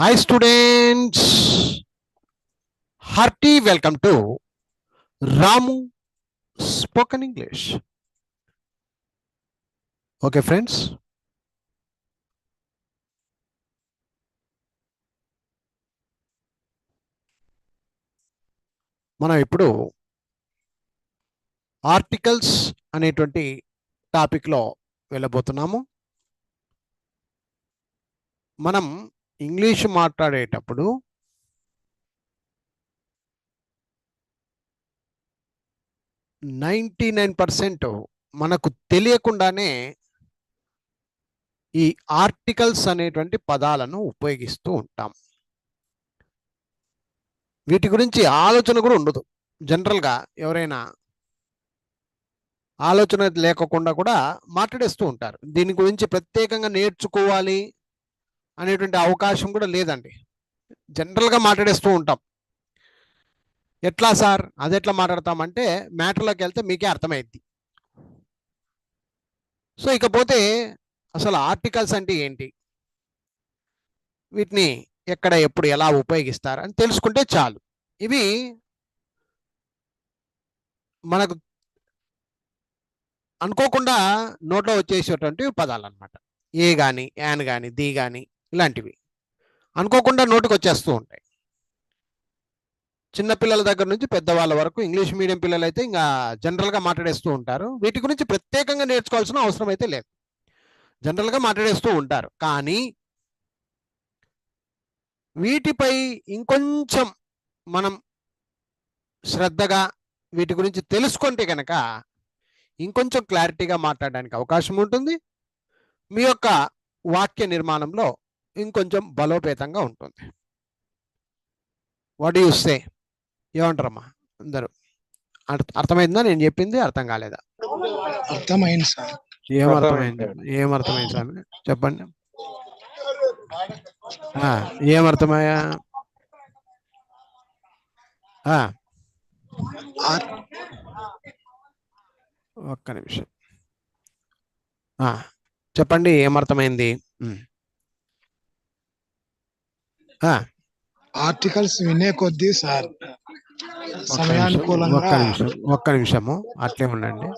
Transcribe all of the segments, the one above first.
Hi students, hearty welcome to Ramu Spoken English. Okay friends, మనం ఇప్పుడు articles అనేటువంటి టాపిక్లో వెళ్ళబోతున్నాము. మనం ఇంగ్లీష్ మాట్లాడేటప్పుడు %99 మనకు తెలియకుండానే ఈ ఆర్టికల్స్ అనేటువంటి పదాలను ఉపయోగిస్తూ ఉంటాం. వీటి గురించి ఆలోచన కూడా ఉండదు. జనరల్గా ఎవరైనా ఆలోచన లేకుండా కూడా మాట్లాడేస్తూ ఉంటారు. దీని గురించి ప్రత్యేకంగా నేర్చుకోవాలి అనేటువంటి అవకాశం కూడా లేదండి. జనరల్గా మాట్లాడేస్తూ ఉంటాం. ఎట్లా సార్, అది ఎట్లా మాట్లాడతామంటే మ్యాటర్లోకి వెళ్తే మీకే అర్థమైద్ది. సో ఇకపోతే అసలు ఆర్టికల్స్ అంటే ఏంటి, వీటిని ఎక్కడ ఎప్పుడు ఎలా ఉపయోగిస్తారు అని తెలుసుకుంటే చాలు. ఇవి మనకు అనుకోకుండా నోట్లో వచ్చేసేటువంటి పదాలు అనమాట. ఏ కానీ, యాన్ కానీ, ది కానీ, ఇలాంటివి అనుకోకుండా నోటికి వచ్చేస్తూ ఉంటాయి. చిన్నపిల్లల దగ్గర నుంచి పెద్దవాళ్ళ వరకు, ఇంగ్లీష్ మీడియం పిల్లలు అయితే ఇంకా జనరల్గా మాట్లాడేస్తూ ఉంటారు. వీటి గురించి ప్రత్యేకంగా నేర్చుకోవాల్సిన అవసరం అయితే లేదు, జనరల్గా మాట్లాడేస్తూ ఉంటారు. కానీ వీటిపై ఇంకొంచెం మనం శ్రద్ధగా వీటి గురించి తెలుసుకుంటే కనుక ఇంకొంచెం క్లారిటీగా మాట్లాడడానికి అవకాశం ఉంటుంది. మీ యొక్క వాక్య నిర్మాణంలో ఇంకొంచెం బలోపేతంగా ఉంటుంది. వాట్ యు సే, ఏమంటారమ్మా అందరూ? అర్థమైందా నేను చెప్పింది? అర్థం కాలేదా? అర్థమైంది సార్. ఏమర్థమైంది? ఏమర్థమైంది సార్ చెప్పండి. ఏమర్థమయ్యా? ఒక్క నిమిషం చెప్పండి, ఏమర్థమైంది? ఆర్టికల్స్ వినే కొద్దీ సార్ సమయానుకూలంగా. ఒక్క నిమిషము అట్లే ఉండండి.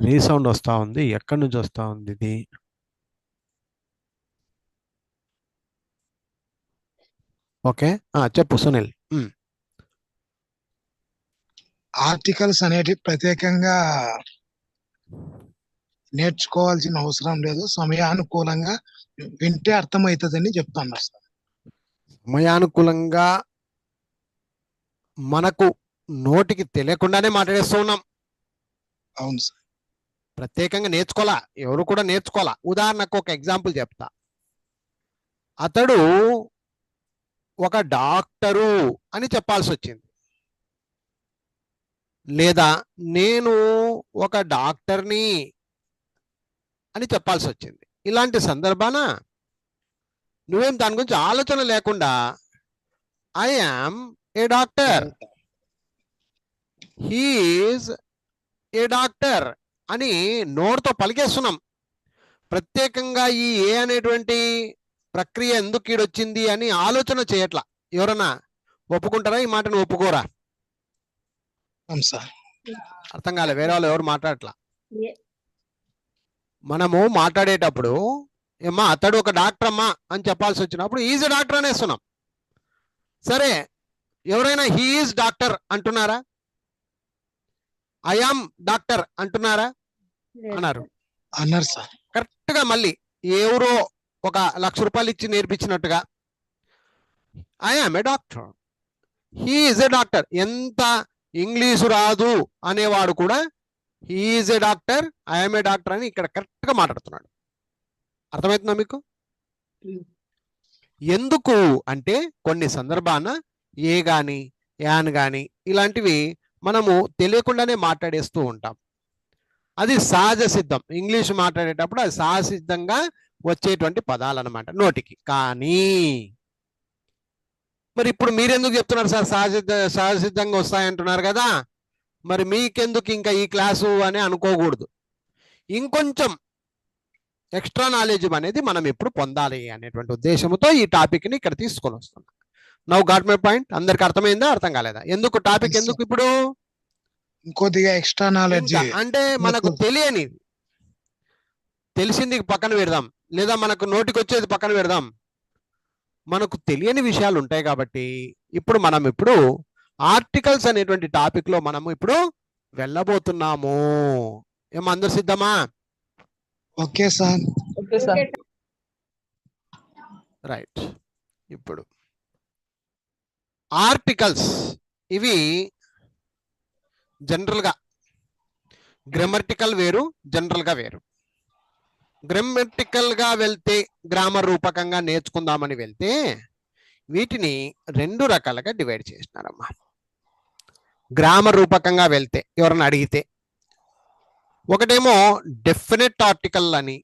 రీసౌండ్ వస్తా ఉంది, ఎక్కడి నుంచి వస్తా ఉంది ఇది? ఓకే చెప్పు సునీల్. ఆర్టికల్స్ అనేటి ప్రత్యేకంగా నేర్చుకోవాల్సిన అవసరం లేదు, సమయానుకూలంగా వింటే అర్థమవుతుందని చెప్తున్నారు సార్. సమయానుకూలంగా మనకు నోటికి తెలియకుండానే మాట్లాడేస్తూ ఉన్నాం. అవును సార్. ప్రత్యేకంగా నేర్చుకోవాలా, ఎవరు కూడా నేర్చుకోవాలా. ఉదాహరణకు ఒక ఎగ్జాంపుల్ చెప్తా. అతడు ఒక డాక్టరు అని చెప్పాల్సి వచ్చింది, లేదా నేను ఒక డాక్టర్ని అని చెప్పాల్సి వచ్చింది. ఇలాంటి సందర్భాన నువ్వేం దాని గురించి ఆలోచన లేకుండా I am a doctor, he is a doctor అని నోటితో పలికేస్తున్నాం. ప్రత్యేకంగా ఈ ఏ అనేటువంటి ప్రక్రియ ఎందుకు ఈడొచ్చింది అని ఆలోచన చేయట్లా. ఎవరన్నా ఒప్పుకుంటారా ఈ మాటను? ఒప్పుకోరా? అర్థం కాలే, వేరే వాళ్ళు ఎవరు మాట్లాడట్లా. మనము మాట్లాడేటప్పుడు ఏమ్మా అతడు ఒక డాక్టర్ అమ్మా అని చెప్పాల్సి వచ్చినప్పుడు ఈజ్ ఎ డాక్టర్ అనేస్తున్నాం. సరే, ఎవరైనా హీ ఈజ్ డాక్టర్ అంటున్నారా? ఐ యామ్ డాక్టర్ అంటున్నారా? అన్నారు. కరెక్ట్ గా మళ్ళీ ఎవరో ఒక ₹1,00,000 ఇచ్చి నేర్పించినట్టుగా I am a doctor, he is a doctor. ఎంత ఇంగ్లీషు రాదు అనేవాడు కూడా he is a doctor, I am a doctor అని ఇక్కడ కరెక్ట్ గా మాట్లాడుతున్నాడు. అర్థమవుతుందా మీకు? ఎందుకు అంటే కొన్ని సందర్భాన ఏ గాని, యాన్ గాని ఇలాంటివి మనము తెలియకుండానే మాట్లాడేస్తూ ఉంటాం. అది సహజ సిద్ధం. ఇంగ్లీష్ మాట్లాడేటప్పుడు అది సహజసిద్ధంగా వచ్చేటువంటి పదాలు అనమాట నోటికి. కానీ మరి ఇప్పుడు మీరెందుకు చెప్తున్నారు సార్ సహజసిద్ధంగా వస్తాయంటున్నారు కదా, మరి మీకెందుకు ఇంకా ఈ క్లాసు అని అనుకోకూడదు. ఇంకొంచెం ఎక్స్ట్రా నాలెడ్జ్ అనేది మనం ఎప్పుడు పొందాలి అనేటువంటి ఉద్దేశంతో ఈ టాపిక్ ని ఇక్కడ తీసుకొని వస్తున్నాం. Now got my point. అందరికి అర్థమైందా, అర్థం కాలేదా? ఎందుకు టాపిక్ Yes, ఎందుకు sir. ఇప్పుడు? ఇంకొద్దిగా ఎక్స్ట్రా నాలెడ్జ్ ఇంకా అంటే మనకు తెలియనిది తెలిసింది పక్కన పెడదాం, లేదా మనకు నోటికి వచ్చేది పక్కన పెడదాం. మనకు తెలియని విషయాలు ఉంటాయి కాబట్టి ఇప్పుడు మనం ఆర్టికల్స్ అనేటువంటి టాపిక్ లో మనము ఇప్పుడు వెళ్ళబోతున్నాము. ఏమో అందరు సిద్ధమా? Okay sir. Okay sir. Right. ఇప్పుడు ఆర్టికల్స్ ఇవి జనరల్ గా గ్రామటికల్ వేరు, జనరల్ గా వేరు. గ్రామటికల్ గా వెళ్తే గ్రామర్ రూపకంగా నేర్చుకుందామని వెళ్తే వీటిని 2 రకాలుగా డివైడ్ చేసినారమ్మా. గ్రామర్ రూపకంగా వెళ్తే ఎవరన్నా అడిగితే ఒకటేమో డెఫినెట్ ఆర్టికల్ అని,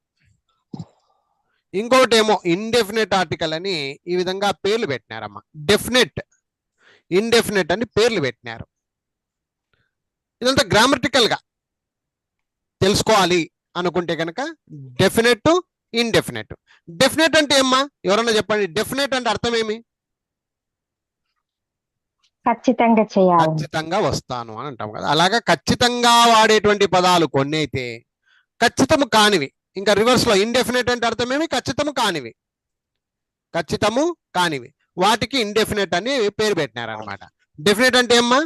ఇంకోటేమో ఇండెఫినెట్ ఆర్టికల్ అని ఈ విధంగా పేర్లు పెట్టినారమ్మా. డెఫినెట్, ఇండెఫినెట్ అని పేర్లు పెట్టినారు. ఇదంతా గ్రామటికల్ గా తెలుసుకోవాలి అనుకుంటే కనుక డెఫినెట్, ఇండెఫినెట్. డెఫినెట్ అంటే ఏమ్మా, ఎవరన్నా చెప్పండి. డెఫినెట్ అంటే అర్థం ఏమి? ఖచ్చితంగా చేయాలి. ఖచ్చితంగా వస్తాను అని అంటాం కదా. అలాగా ఖచ్చితంగా వాడేటువంటి పదాలు కొన్ని అయితే ఖచ్చితము కానివి. ఇంకా రివర్స్ లో ఇండెఫినెట్ అంటే అర్థం ఏమి? ఖచ్చితము కానివి. ఖచ్చితము కానివి వాటికి ఇండెఫినెట్ అని పేరు పెట్టినారు అనమాట. డెఫినెట్ అంటే ఏమ్మా?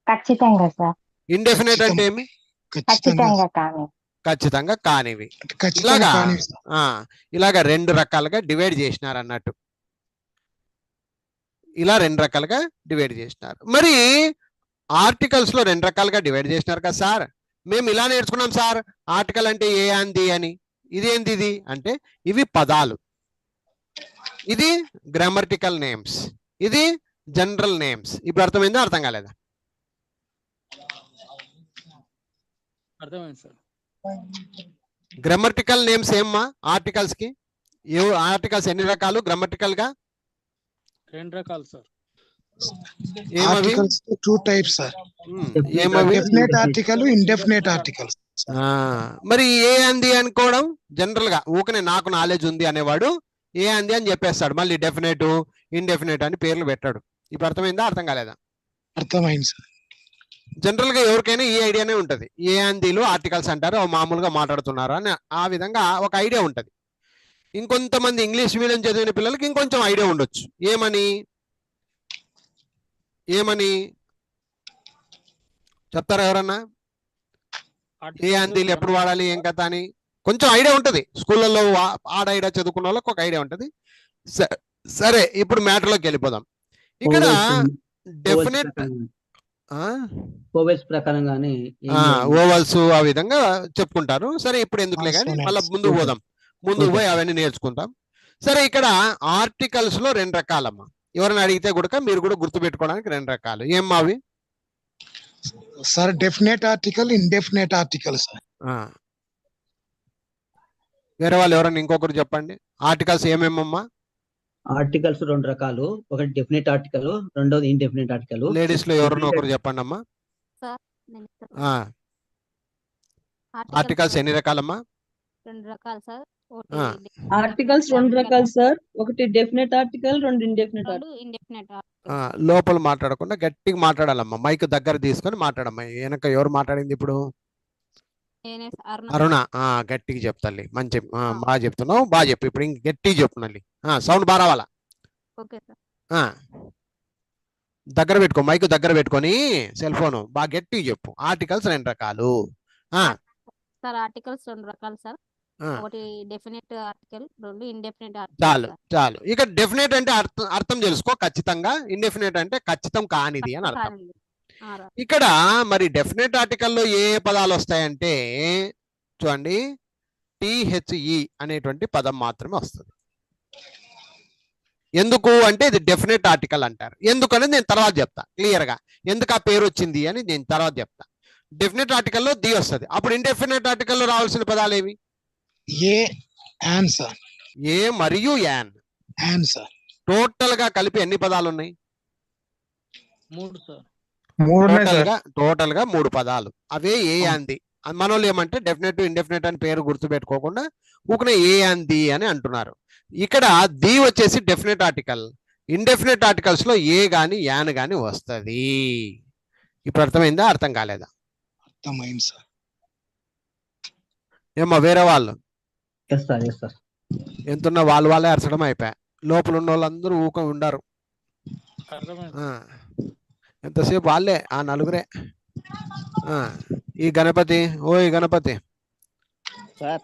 ఖచ్చితంగా సార్. ఇండెఫినెట్ అంటే ఏమి? ఖచ్చితంగా కానీ. ఖచ్చితంగా కానివి. ఖచ్చితంగా ఇలాగా కానివి సార్. ఇలాగా 2 రకాలుగా డివైడ్ చేసినారు అన్నట్టు. ఇలా 2 రకాలుగా డివైడ్ చేసినారు. మరి ఆర్టికల్స్ లో 2 రకాలుగా డివైడ్ చేసినారు కదా సార్. మేము ఇలా నేర్చుకున్నాం సార్, ఆర్టికల్ అంటే ఏ అంది అని. ఇదేంది ఇది అంటే ఇవి పదాలు. ఇది గ్రామటికల్ నేమ్స్, ఇది జనరల్ నేమ్స్. ఇప్పుడు అర్థమైందా, అర్థం కాలేదా? అర్థమైంది సార్. గ్రామటికల్ నేమ్స్ ఏమ్మా ఆర్టికల్స్ కి? ఆర్టికల్స్ ఎన్ని రకాలు గ్రామటికల్ గా? 2 రకాలు సార్. ఏమవి? Articles 2 types sir. ఏమవి? Definite article, indefinite articles. మరి ఏ అంది అనుకోవడం జనరల్ గా ఊకనే నాకు నాలెడ్జ్ ఉంది అనేవాడు ఏ అంది అని చెప్పేస్తాడు. మళ్ళీ డెఫినెట్, ఇండెఫినెట్ అని పేర్లు పెట్టాడు. ఇప్పుడు అర్థమైందా, అర్థం కాలేదా? అర్థమైంది సార్. జనరల్ గా ఎవరికైనా ఈ ఐడియానే ఉంటది. ఏ అందిలో ఆర్టికల్స్ అంటారు, అవి మామూలుగా మాట్లాడుతున్నారు అని ఆ విధంగా ఒక ఐడియా ఉంటది. ఇంకొంతమంది ఇంగ్లీష్ మీడియం చదివిన పిల్లలకి ఇంకొంచెం ఐడియా ఉండొచ్చు. ఏమని ఏమని చెప్తారా ఎవరన్నా? ఏ అందిలు ఎప్పుడు వాడాలి, ఏం కథ అని కొంచెం ఐడియా ఉంటది. స్కూళ్ళల్లో ఆడ ఐడియా చదువుకున్న వాళ్ళకి ఒక ఐడియా ఉంటది. సరే, ఇప్పుడు మ్యాటర్లోకి వెళ్ళిపోదాం. ఇక్కడ డెఫినెట్ ఓవెల్స్ ప్రకారంగానే ఓవల్స్ ఆ విధంగా చెప్పుకుంటారు. సరే, ఇప్పుడు ఎందుకులే కానీ మళ్ళీ ముందుకు పోదాం. ముందుకు పోయి అవన్నీ నేర్చుకుంటాం. సరే, ఇక్కడ ఆర్టికల్స్ లో 2 రకాలమ్మా. ఎవరైనా అడిగితే కూడా మీరు కూడా గుర్తు పెట్టుకోవడానికి 2 రకాలు. ఏమ్మా అవి? Sir definite article, indefinite article sir. వేరే వాళ్ళు ఎవరైనా ఇంకొకరు చెప్పండి. ఆర్టికల్స్ ఏమేమమ్మా? ఆర్టికల్స్ 2 రకాలు. ఒకటి డెఫినెట్ ఆర్టికల్, రెండోది ఇండెఫినెట్ ఆర్టికల్. లేడీస్ లో ఎవరైనా ఒకరు చెప్పండి అమ్మా. ఆర్టికల్స్ ఎన్ని రకాలమ్మా? 2 రకాలు సార్. ఆర్టికల్స్ 2 రకాలు సార్. ఒకటి definite article, 2 indefinite article. Indefinite లోపల మాట్లాడకుండా గట్టిగా మాట్లాడాలమ్మా. మైక్ దగ్గర తీసుకొని మాట్లాడమ్మా. వెనక ఎవరు మాట్లాడింది ఇప్పుడు? అరుణ. గట్టిగా చెప్తాలి. మంచి బాగా చెప్తున్నావు, బాగా చెప్పు. ఇప్పుడు ఇంక గట్టిగా చెప్పు. మళ్ళీ సౌండ్ బాగా రావాలా. Okay sir. దగ్గర పెట్టుకో, మైక్ దగ్గర పెట్టుకొని సెల్ ఫోన్ బాగా గట్టిగా చెప్పు. ఆర్టికల్స్ 2 రకాలు సార్. ఆర్టికల్స్ 2 రకాలు సార్. ఒకటి డెఫినెట్ ఆర్టికల్, 2 ఇండెఫినెట్ ఆర్టికల్. చాలు చాలు. ఇక డెఫినెట్ అంటే అర్థం తెలుసుకో ఖచ్చితంగా. ఇండెఫినెట్ అంటే ఖచ్చితం కానిది అని అర్థం. ఇక్కడ మరి డెఫినెట్ ఆర్టికల్లో ఏ పదాలు వస్తాయంటే చూడండి, THE అనేటువంటి పదం మాత్రమే వస్తుంది. ఎందుకు అంటే ఇది డెఫినెట్ ఆర్టికల్ అంటారు. ఎందుకనేది నేను తర్వాత చెప్తా క్లియర్ గా. ఎందుకు ఆ పేరు వచ్చింది అని నేను తర్వాత చెప్తా. డెఫినెట్ ఆర్టికల్లో ది వస్తుంది. అప్పుడు ఇండెఫినెట్ ఆర్టికల్లో రావాల్సిన పదాలు ఏవి? A an sir. ఏ మరియు యాన్. An sir. టోటల్ గా కలిపి ఎన్ని పదాలు ఉన్నాయి? 3 సార్. టోటల్ గా 3 పదాలు. అవే ఏ అంది. మనోళ్ళు ఏమంటే డెఫినెట్ ఇండెఫినెట్ అని పేరు గుర్తుపెట్టుకోకుండా ఊకనే ఏ అండ్ ది అని అంటున్నారు. ఇక్కడ ది వచ్చేసి డెఫినెట్ ఆర్టికల్. ఇండెఫినెట్ ఆర్టికల్స్ లో ఏ గాని యాన్ గాని వస్తుంది. ఇప్పుడు అర్థమైందా, అర్థం కాలేదా? అర్థమైంది సార్. ఏమ్మా వేరే వాళ్ళు ఎస్ సార్, ఎస్ సార్. ఎంతున్న వాళ్ళే అరచడం అయిపోయా. లోపల ఉన్న వాళ్ళందరూ ఊక ఉండరు. ఎంతసేపు వాళ్ళే ఆ నలుగురే. ఈ గణపతి, ఓయ్ గణపతి సార్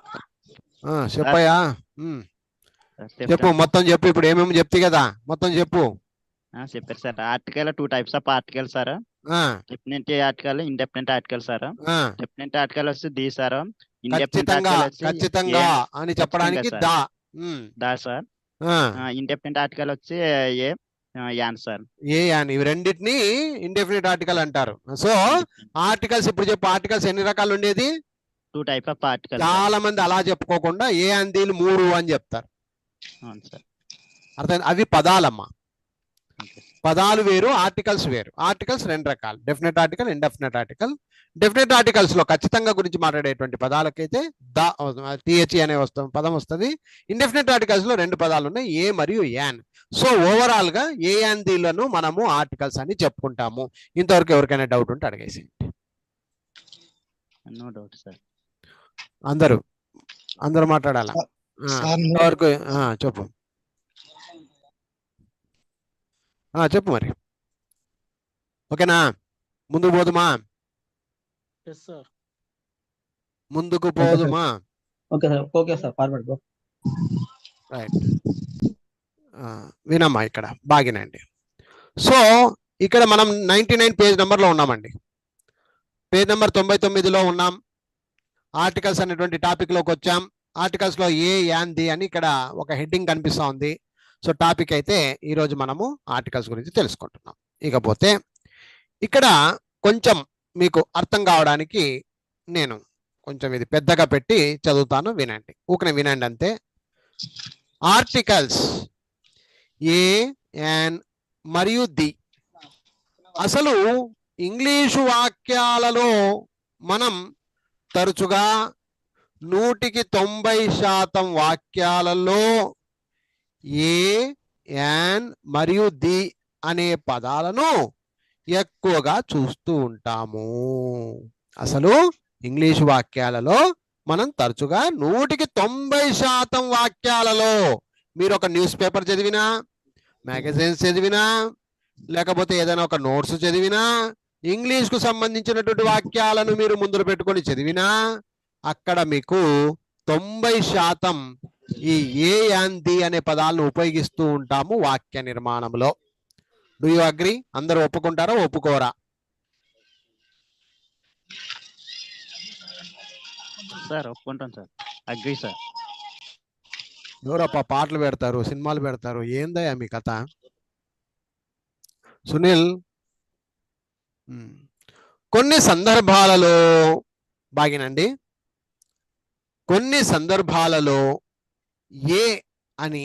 చెప్పయ్యా. చెప్పు, మొత్తం చెప్పు. ఇప్పుడు ఏమేమి చెప్తే కదా మొత్తం చెప్పు. చెప్పారు sir. Article 2 types of article sir. Definite article, indefinite article sir. Definite article వచ్చి ది సార్. ఖచ్చితంగా అని చెప్పడానికి దా సార్. ఇండెఫినెట్ ఆర్టికల్ వచ్చి a an sir. A an, ఇవి రెండింటిని ఇండెఫినిట్ ఆర్టికల్ అంటారు. సో ఆర్టికల్స్ ఇప్పుడు చెప్పు, ఆర్టికల్స్ ఎన్ని రకాలు ఉండేది? 2 టైప్ ఆఫ్ ఆర్టికల్. చాలా మంది అలా చెప్పుకోకుండా ఏ అందీలు 3 అని చెప్తారు. అర్థం? అవి పదాలమ్మా. పదాలు వేరు, ఆర్టికల్స్ వేరు. ఆర్టికల్స్ 2 రకాలు, definite article, indefinite article. Definite articles లో ఖచ్చితంగా గురించి మాట్లాడేటువంటి పదాలకైతే టిహెచ్ అనే పదం వస్తుంది. ఇండెఫినెట్ ఆర్టికల్స్ లో 2 పదాలు ఉన్నాయి, ఏ మరియు యాన్. సో ఓవరాల్ గా ఏ యాన్ దీలను మనము ఆర్టికల్స్ అని చెప్పుకుంటాము. ఇంతవరకు ఎవరికైనా డౌట్ ఉంటే అడిగేసేయండి. No doubt sir. అందరూ మాట్లాడాలా? ఇంతవరకు చెప్పు. చెప్పు మరి. ఓకేనా? ముందుకు పోదుమా? ముందుకు పోదుమా? Okay sir, okay sir, forward go. Right. వినమ్మా, ఇక్కడ బాగినండి. సో ఇక్కడ మనం 99 పేజ్ నెంబర్లో ఉన్నామండి. పేజ్ నెంబర్ 99లో ఉన్నాం. ఆర్టికల్స్ అనేటువంటి టాపిక్లోకి వచ్చాం. ఆర్టికల్స్లో ఏ యాన్ ది అని ఇక్కడ ఒక హెడ్డింగ్ కనిపిస్తూ ఉంది. సో టాపిక్ అయితే ఈరోజు మనము ఆర్టికల్స్ గురించి తెలుసుకుంటున్నాం. ఇకపోతే ఇక్కడ కొంచెం మీకు అర్థం కావడానికి నేను కొంచెం ఇది పెద్దగా పెట్టి చదువుతాను, వినండి. ఊకనే వినండి అంతే. ఆర్టికల్స్ ఏ, యాన్ మరియు ది. అసలు ఇంగ్లీషు వాక్యాలలో మనం తరచుగా 100% వాక్యాలలో ఏ, యాన్ మరియు ది అనే పదాలను ఎక్కువగా చూస్తూ ఉంటాము. అసలు ఇంగ్లీషు వాక్యాలలో మనం తరచుగా 100% వాక్యాలలో, మీరు ఒక న్యూస్ పేపర్ చదివినా, మ్యాగజైన్స్ చదివినా, లేకపోతే ఏదైనా ఒక నోట్స్ చదివినా, ఇంగ్లీష్కు సంబంధించినటువంటి వాక్యాలను మీరు ముందు పెట్టుకొని చదివినా, అక్కడ మీకు 90% ఈ ఏ యాన్ ది అనే పదాలను ఉపయోగిస్తూ ఉంటాము వాక్య నిర్మాణంలో. Do you agree? అందరూ ఒప్పుకుంటారా, ఒప్పుకోరా? సార్ ఒప్పుకుంటాం సార్. Agree sir. ఎవరప్ప పాటలు పెడతారు, సినిమాలు పెడతారు, ఏందయ్యా మీ కథ? సునీల్, కొన్ని సందర్భాలలో బాగినండి, కొన్ని సందర్భాలలో ఏ అని,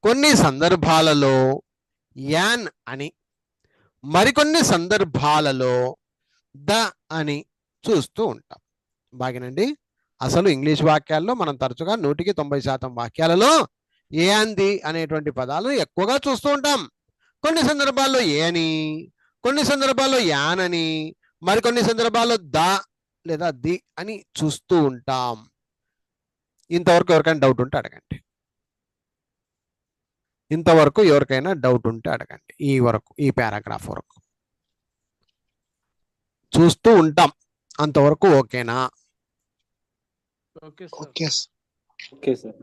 కొన్ని సందర్భాలలో యాన్ అని, మరికొన్ని సందర్భాలలో ద అని చూస్తూ ఉంటాం. బాగినండి. అసలు ఇంగ్లీష్ వాక్యాల్లో మనం తరచుగా 100% వాక్యాలలో ఏ అండ్ ది అనేటువంటి పదాలు ఎక్కువగా చూస్తూ ఉంటాం. కొన్ని సందర్భాల్లో ఏ అని, కొన్ని సందర్భాల్లో యాన్ అని, మరికొన్ని సందర్భాల్లో ద లేదా ది అని చూస్తూ ఉంటాం. ఇంతవరకు ఎవరికైనా డౌట్ ఉంటే అడగండి. ఇంతవరకు ఎవరికైనా డౌట్ ఉంటే అడగండి. ఈ వరకు, ఈ పారాగ్రాఫ్ వరకు చూస్తూ ఉంటాం. అంతవరకు ఓకేనా? Okay sir.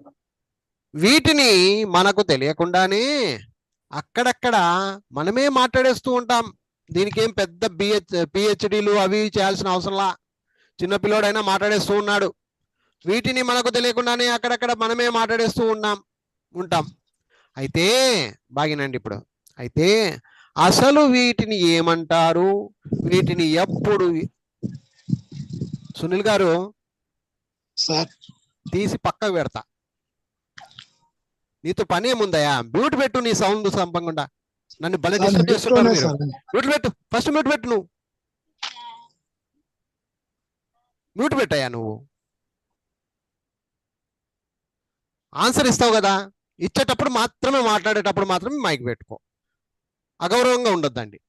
వీటిని మనకు తెలియకుండానే అక్కడక్కడ మనమే మాట్లాడేస్తూ ఉంటాం. దీనికి ఏం పెద్ద పిహెచ్డీలు అవి చేయాల్సిన అవసరంలా. చిన్నపిల్లోడైనా మాట్లాడేస్తూ ఉన్నాడు. వీటిని మనకు తెలియకుండానే అక్కడక్కడ మనమే మాట్లాడేస్తూ ఉంటాం. అయితే బాగినండి. ఇప్పుడు అయితే అసలు వీటిని ఏమంటారు, వీటిని ఎప్పుడు? సునీల్ గారు సార్ తీసి పక్కకు పెడతా. నీతో పని ఏముందయా? మ్యూట్ పెట్టు, నీ సౌండ్ సంపంగా నన్ను భలే డిస్టర్బ్ చేస్తున్నారు మీరు. మ్యూట్ పెట్టు, ఫస్ట్ మ్యూట్ పెట్టు నువ్వు. మ్యూట్ పెట్టాయా నువ్వు? ఆన్సర్ ఇస్తావు కదా, ఇచ్చేటప్పుడు మాత్రమే, మాట్లాడేటప్పుడు మాత్రమే మైక్ పెట్టుకో. అగౌరవంగా ఉండొద్దండి,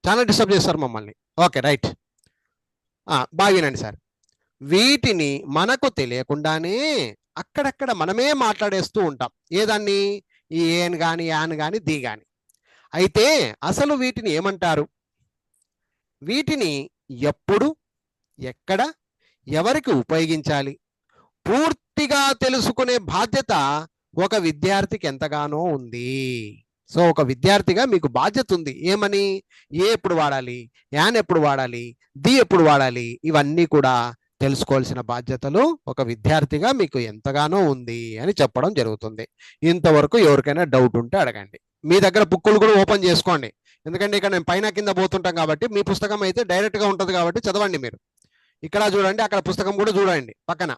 చాలా డిస్టర్బ్ చేస్తారు మమ్మల్ని. ఓకే రైట్, బాగా వినండి సార్. వీటిని మనకు తెలియకుండానే అక్కడక్కడ మనమే మాట్లాడేస్తూ ఉంటాం. ఏదాన్ని? ఈ ఏన్ కానీ, యాన్ కానీ, ది కానీ. అయితే అసలు వీటిని ఏమంటారు? వీటిని ఎప్పుడు, ఎక్కడ, ఎవరికి ఉపయోగించాలి పూర్తిగా తెలుసుకునే బాధ్యత ఒక విద్యార్థికి ఎంతగానో ఉంది. సో ఒక విద్యార్థిగా మీకు బాధ్యత ఉంది. ఏమని? ఏ ఎప్పుడు వాడాలి, యాన్ ఎప్పుడు వాడాలి, ది ఎప్పుడు వాడాలి, ఇవన్నీ కూడా తెలుసుకోవాల్సిన బాధ్యతలు ఒక విద్యార్థిగా మీకు ఎంతగానో ఉంది అని చెప్పడం జరుగుతుంది. ఇంతవరకు ఎవరికైనా డౌట్ ఉంటే అడగండి. మీ దగ్గర బుక్కులు కూడా ఓపెన్ చేసుకోండి, ఎందుకంటే ఇక్కడ నేను పైన కింద పోతుంటాం కాబట్టి మీ పుస్తకం అయితే డైరెక్ట్గా ఉంటుంది కాబట్టి చదవండి మీరు. ఇక్కడ చూడండి, అక్కడ పుస్తకం కూడా చూడండి పక్కన.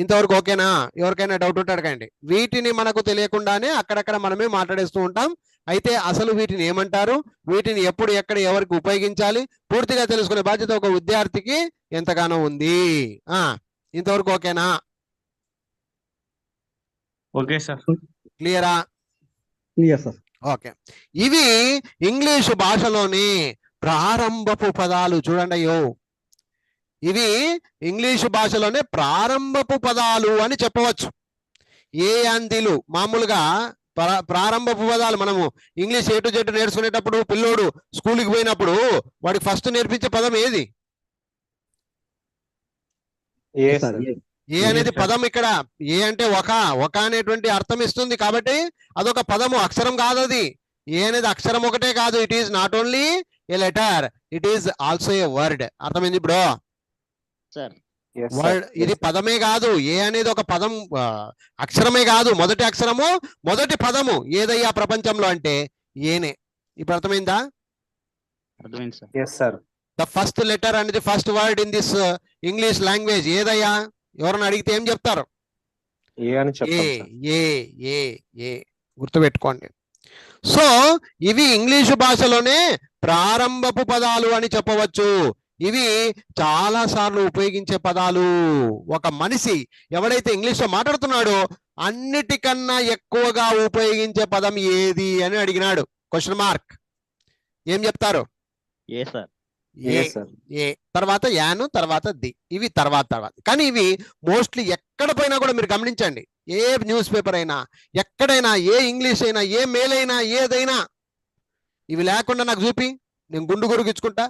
ఇంతవరకు ఓకేనా? ఎవరికైనా డౌట్ ఉంటే అడగండి. వీటిని మనకు తెలియకుండానే అక్కడక్కడ మనమే మాట్లాడేస్తూ ఉంటాం. అయితే అసలు వీటిని ఏమంటారు, వీటిని ఎప్పుడు, ఎక్కడ, ఎవరికి ఉపయోగించాలి పూర్తిగా తెలుసుకునే బాధ్యత ఒక విద్యార్థికి ఎంతగానో ఉంది. ఇంతవరకు ఓకేనా? Okay sir. క్లియరా? Clear sir. ఓకే, ఇవి ఇంగ్లీషు భాషలోని ప్రారంభపు పదాలు. చూడండి అయ్యో, ఇవి ఇంగ్లీషు భాషలోనే ప్రారంభపు పదాలు అని చెప్పవచ్చు. ఏ అందిలు మామూలుగా ప్రారంభపు పదాలు మనము ఇంగ్లీష్ ఏ టు జెడ్ నేర్చుకునేటప్పుడు పిల్లోడు స్కూల్కి పోయినప్పుడు వాడికి ఫస్ట్ నేర్పించే పదం ఏది? ఏ అనేది పదం. ఇక్కడ ఏ అంటే ఒక అనేటువంటి అర్థం ఇస్తుంది కాబట్టి అదొక పదము, అక్షరం కాదు అది. ఏ అనేది అక్షరం ఒకటే కాదు, it is not only A letter, it is also a word. అర్థమైంది ఇప్పుడు? వర్డ్ ఇది పదమే కాదు, ఏ అనేది ఒక పదం, అక్షరమే కాదు, మొదటి అక్షరము, మొదటి పదము ఏదయ్యా ప్రపంచంలో అంటే ఏనే. ఇప్పుడు అర్థమైందా? The first letter and the first word in this English language ఏదయ్యా? ఎవరన్నా అడిగితే ఏం చెప్తారు? ఏ. గుర్తుపెట్టుకోండి. సో ఇవి ఇంగ్లీషు భాషలోనే ప్రారంభపు పదాలు అని చెప్పవచ్చు. ఇవి చాలా సార్లు ఉపయోగించే పదాలు. ఒక మనిషి ఎవడైతే ఇంగ్లీష్లో మాట్లాడుతున్నాడో అన్నిటికన్నా ఎక్కువగా ఉపయోగించే పదం ఏది అని అడిగినాడు. Question mark. ఏం చెప్తారు? ఏ, తర్వాత యాను, తర్వాత ది. ఇవి తర్వాత. కానీ ఇవి మోస్ట్లీ ఎక్కడ పోయినా కూడా మీరు గమనించండి, ఏ న్యూస్ పేపర్ అయినా, ఎక్కడైనా, ఏ ఇంగ్లీష్ అయినా, ఏ మెయిల్ అయినా, ఏదైనా ఇవి లేకుండా నాకు చూపి, నేను గుండు గురిగించుకుంటా.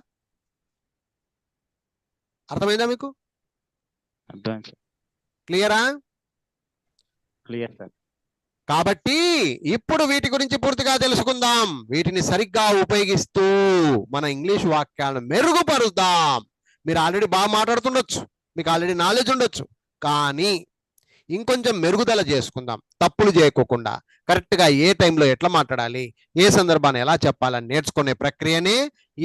అర్థమైందా మీకు? క్లియరా? Clear sir. కాబట్టి ఇప్పుడు వీటి గురించి పూర్తిగా తెలుసుకుందాం. వీటిని సరిగ్గా ఉపయోగిస్తూ మన ఇంగ్లీష్ వాక్యాలను మెరుగుపరుద్దాం. మీరు ఆల్రెడీ బాగా మాట్లాడుతుండొచ్చు, మీకు ఆల్రెడీ నాలెడ్జ్ ఉండొచ్చు, కానీ ఇంకొంచెం మెరుగుదల చేసుకుందాం. తప్పులు చేయకోకుండా కరెక్ట్గా ఏ టైంలో ఎట్లా మాట్లాడాలి, ఏ సందర్భాన్ని ఎలా చెప్పాలని నేర్చుకునే ప్రక్రియనే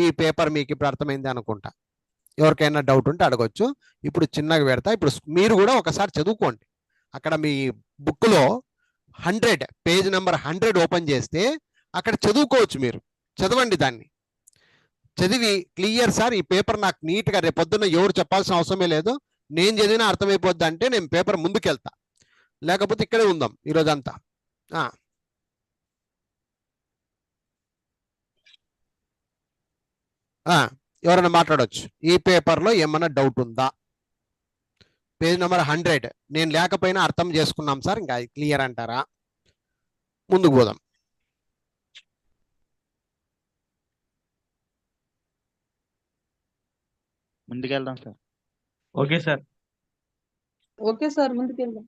ఈ పేపర్. మీకు ఇప్పుడు అర్థమైంది అనుకుంటా. ఎవరికైనా డౌట్ ఉంటే అడగొచ్చు. ఇప్పుడు చిన్నగా పెడతా. ఇప్పుడు మీరు కూడా ఒకసారి చదువుకోండి. అక్కడ మీ బుక్లో 100 పేజ్ నెంబర్ 100 ఓపెన్ చేస్తే అక్కడ చదువుకోవచ్చు. మీరు చదవండి, దాన్ని చదివి క్లియర్ సార్ ఈ పేపర్ నాకు నీట్గా రేపు పొద్దున్న ఎవరు చెప్పాల్సిన అవసరమే లేదు, నేను చదివినా అర్థమైపోద్ది అంటే నేను పేపర్ ముందుకెళ్తా, లేకపోతే ఇక్కడే ఉందాం ఈరోజంతా. ఎవరైనా మాట్లాడవచ్చు. ఈ పేపర్లో ఏమన్నా డౌట్ ఉందా? పేజ్ నెంబర్ 100 నేను లేకపోయినా అర్థం చేసుకున్నాం సార్, ఇంకా క్లియర్ అంటారా? ముందుకు పోదాం. ముందుకెళ్దాం sir. Okay sir. Okay sir, ముందుకెళ్దాం.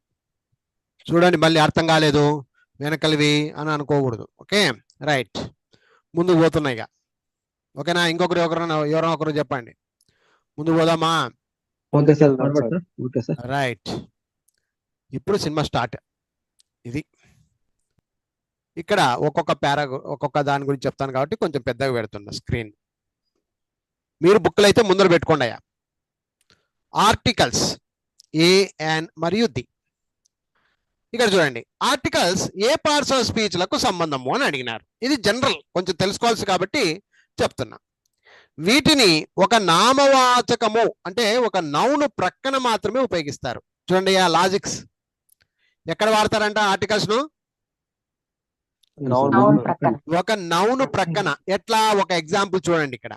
చూడండి, మళ్ళీ అర్థం కాలేదు వెనకలివి అని అనుకోకూడదు. ఓకే రైట్, ముందుకు పోతున్నాయి. ఓకేనా? ఇంకొకరు ఎవరైనా ఒకరు చెప్పండి. ముందుకు పోదామా? Okay sir. Okay sir. Right, ఇప్పుడు సినిమా స్టార్ట్. ఇది ఇక్కడ ఒక్కొక్క దాని గురించి చెప్తాను కాబట్టి కొంచెం పెద్దగా పెడుతున్నా స్క్రీన్. మీరు బుక్లు అయితే ముందర పెట్టుకోండి అయ్యా. ఆర్టికల్స్ ఏ, యాన్ మరియు ది. ఇక్కడ చూడండి, articles A parts of speech లకు సంబంధము అని అడిగినారు. ఇది జనరల్, కొంచెం తెలుసుకోవాల్సి కాబట్టి చెప్తున్నా. వీటిని ఒక నామవాచకము అంటే ఒక నౌన్ ప్రక్కన మాత్రమే ఉపయోగిస్తారు. చూడండి ఆ లాజిక్స్ ఎక్కడ వాడతారంట ఆర్టికల్స్ ను? నౌన్ ప్రక్కన. ఒక నౌన్ ప్రక్కన. ఎట్లా? ఒక ఎగ్జాంపుల్ చూడండి ఇక్కడ.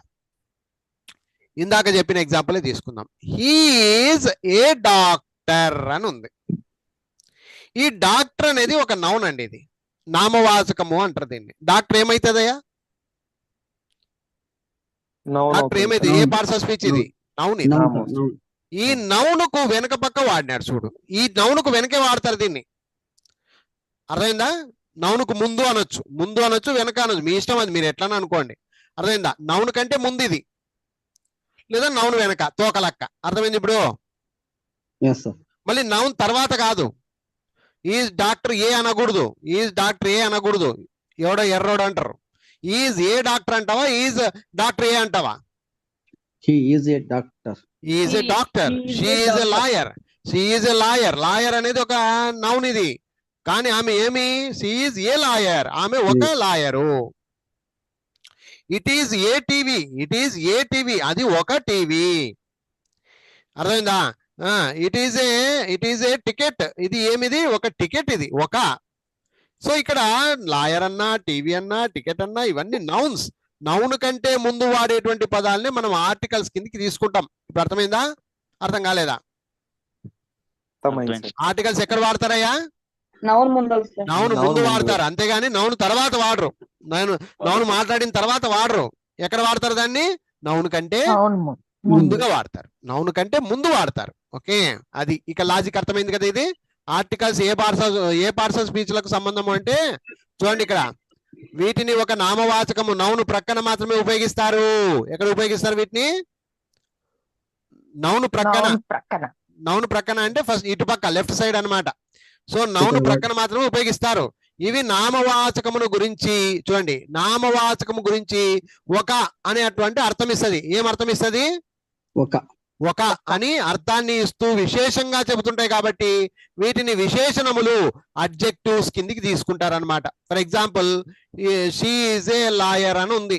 ఇందాక చెప్పిన ఎగ్జాంపుల్ తీసుకుందాం. హీఈస్ ఏ డాక్టర్ అని ఉంది. ఈ డాక్టర్ అనేది ఒక నౌన్ అండి, ఇది నామవాచకము అంటారు దీన్ని. డాక్టర్ ఏమైతుందయ్యా? డాక్టర్ ఏమైతే? ఏ పార్ట్స్ ఆఫ్ స్పీచ్ ఇది? నౌన్ ఇది. ఈ నౌనుకు వెనక పక్క వాడినాడు చూడు. ఈ నౌనుకు వెనకే వాడతారు దీన్ని. అర్థమైందా? నౌనుకు ముందు అనొచ్చు, ముందు అనొచ్చు, వెనక అనొచ్చు, మీ ఇష్టం, అది మీరు ఎట్లా అనుకోండి. అర్థమైందా? నౌను కంటే ముందు ఇది, లేదా నౌను వెనక తోకలక్క. అర్థమైంది ఇప్పుడు? మళ్ళీ నౌన్ తర్వాత కాదు. ఈజ్ డాక్టర్ ఏ అనకూడదు, ఈజ్ డాక్టర్ ఏ అనకూడదు. ఎవడో ఎర్రోడు అంటారు. ఈజ్ ఏ డాక్టర్ అంటావా, ఈజ్ డాక్టర్ ఏ అంటావా? He is a doctor. Is a doctor. She is a lawyer. She is a lawyer. Lawyer అనేది ఒక నౌన్ ఇది. కానీ ఆమె ఏమి? She is a lawyer. ఆమె ఒక lawyer. It is a TV. It is a TV. అది ఒక టీవీ. అర్థమైందా? It is a ticket. ఇది ఏమిది? ఒక టికెట్. ఇది ఒక. సో ఇక్కడ లాయర్ అన్నా, టీవీ అన్నా, టికెట్ అన్నా ఇవన్నీ నౌన్స్. నౌన్ కంటే ముందు వాడేటువంటి పదాలని మనం ఆర్టికల్స్ కిందకి తీసుకుంటాం. ఇప్పుడు అర్థమైందా? అర్థం కాలేదా? ఆర్టికల్స్ ఎక్కడ వాడతారయ్యా? నౌన్ ముందు వస్తుంది. నౌన్ ముందు వాడతారు, అంతేగాని నౌన్ తర్వాత వాడరు. నౌన్ మాట్లాడిన తర్వాత వాడరు. ఎక్కడ వాడతారు దాన్ని? నౌన్ కంటే ముందుగా వాడతారు. నౌన్ కంటే ముందు వాడతారు. ఓకే, అది ఇక లాజిక్ అర్థమైంది కదా. ఇది articles A parts of speech లకు సంబంధం అంటే చూడండి ఇక్కడ. వీటిని ఒక నామవాచకము నౌన్ ప్రక్కన మాత్రమే ఉపయోగిస్తారు. ఎక్కడ ఉపయోగిస్తారు వీటిని? నౌన్ ప్రక్కన. నౌన్ ప్రక్కన అంటే ఫస్ట్ ఇటుపక్క లెఫ్ట్ సైడ్ అన్నమాట. సో నౌన్ ప్రక్కన మాత్రమే ఉపయోగిస్తారు. ఇవి నామవాచకమును గురించి చూడండి. నామవాచకము గురించి ఒక అనేటువంటి అర్థం ఇస్తుంది. ఏం అర్థం ఇస్తుంది? ఒక అని అర్థాన్ని ఇస్తూ విశేషంగా చెబుతుంటాయి కాబట్టి వీటిని విశేషణములు, అడ్జెక్టివ్స్ కిందికి తీసుకుంటారనమాట. For example she is a lawyer అని ఉంది.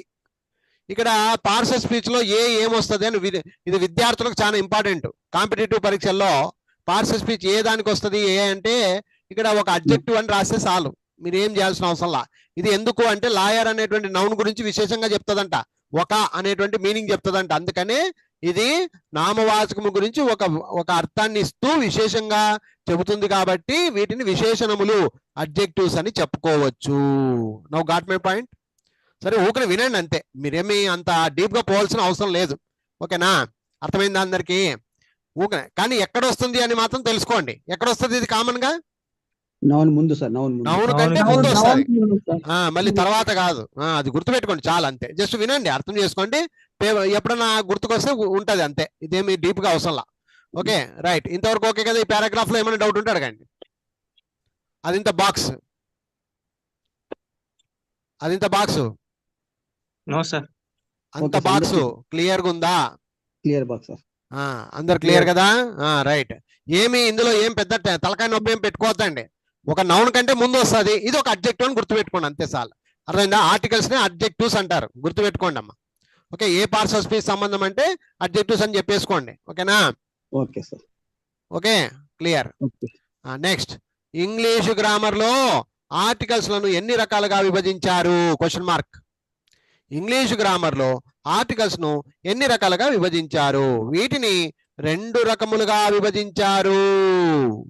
ఇక్కడ పార్ట్స్ ఆఫ్ స్పీచ్ లో ఏమొస్తుంది అని ఇది విద్యార్థులకు చాలా ఇంపార్టెంట్. కాంపిటేటివ్ పరీక్షల్లో పార్ట్స్ ఆఫ్ స్పీచ్ ఏ దానికి వస్తుంది? ఏ అంటే ఇక్కడ ఒక అడ్జెక్టివ్ అని రాస్తే చాలు, మీరు ఏం చేయాల్సిన అవసరంలా. ఇది ఎందుకు అంటే లాయర్ అనేటువంటి నౌన్ గురించి విశేషంగా చెప్తుందంట, ఒక అనేటువంటి మీనింగ్ చెప్తుందంట. అందుకనే ఇది నామవాచకము గురించి ఒక అర్థాన్ని ఇస్తూ విశేషంగా చెబుతుంది కాబట్టి వీటిని విశేషణములు, అడ్జెక్టివ్స్ అని చెప్పుకోవచ్చు. Now got my point? సరే, ఊకని వినండి అంతే, మీరేమి అంత డీప్ గా పోవాల్సిన అవసరం లేదు. ఓకేనా? అర్థమైందా అందరికి? ఊకనే. కానీ ఎక్కడ వస్తుంది అని మాత్రం తెలుసుకోండి. ఎక్కడ వస్తుంది ఇది కామన్ గా? నౌన్ ముందు సార్. నౌన్ కంటే ముందు వస్తుంది, మళ్ళీ తర్వాత కాదు. అది గుర్తుపెట్టుకోండి చాలా, అంతే. జస్ట్ వినండి, అర్థం చేసుకోండి. ఎప్పుడన్నా గుర్తుకొస్తే ఉంటది అంతే, ఇదేమి డీప్ గా అవసరంలా. Okay, right. ఇంతవరకు ఓకే కదా? ఈ పారాగ్రాఫ్ లో ఏమైనా డౌట్ ఉంటే అడగండి. అదింత బాక్స్, అదింత బాక్స్, అంత బాక్స్ క్లియర్ గా ఉందా? Clear box. అందరు క్లియర్ కదా? రైట్. ఏమి ఇందులో ఏం పెద్ద తలకాయ నొప్పి ఏం పెట్టుకోవద్దండి. ఒక నౌన్ కంటే ముందు వస్తుంది, ఇది ఒక అడ్జెక్టివ్ అని గుర్తుపెట్టుకోండి అంతే చాలు. అర్థమైందా? ఆర్టికల్స్ ని అడ్జెక్టివ్స్ అంటారు, గుర్తుపెట్టుకోండి అమ్మా. Okay, A parts of speech సంబంధం అంటే అడ్జెక్టివ్స్ అని చెప్పేసుకోండి. ఓకేనా? Okay sir. Okay, clear. Next, English grammar లో ఆర్టికల్స్ లను ఎన్ని రకాలుగా విభజించారు? Question mark. ఇంగ్లీష్ గ్రామర్ లో ఆర్టికల్స్ ను ఎన్ని రకాలుగా విభజించారు? వీటిని రెండు రకములుగా విభజించారు.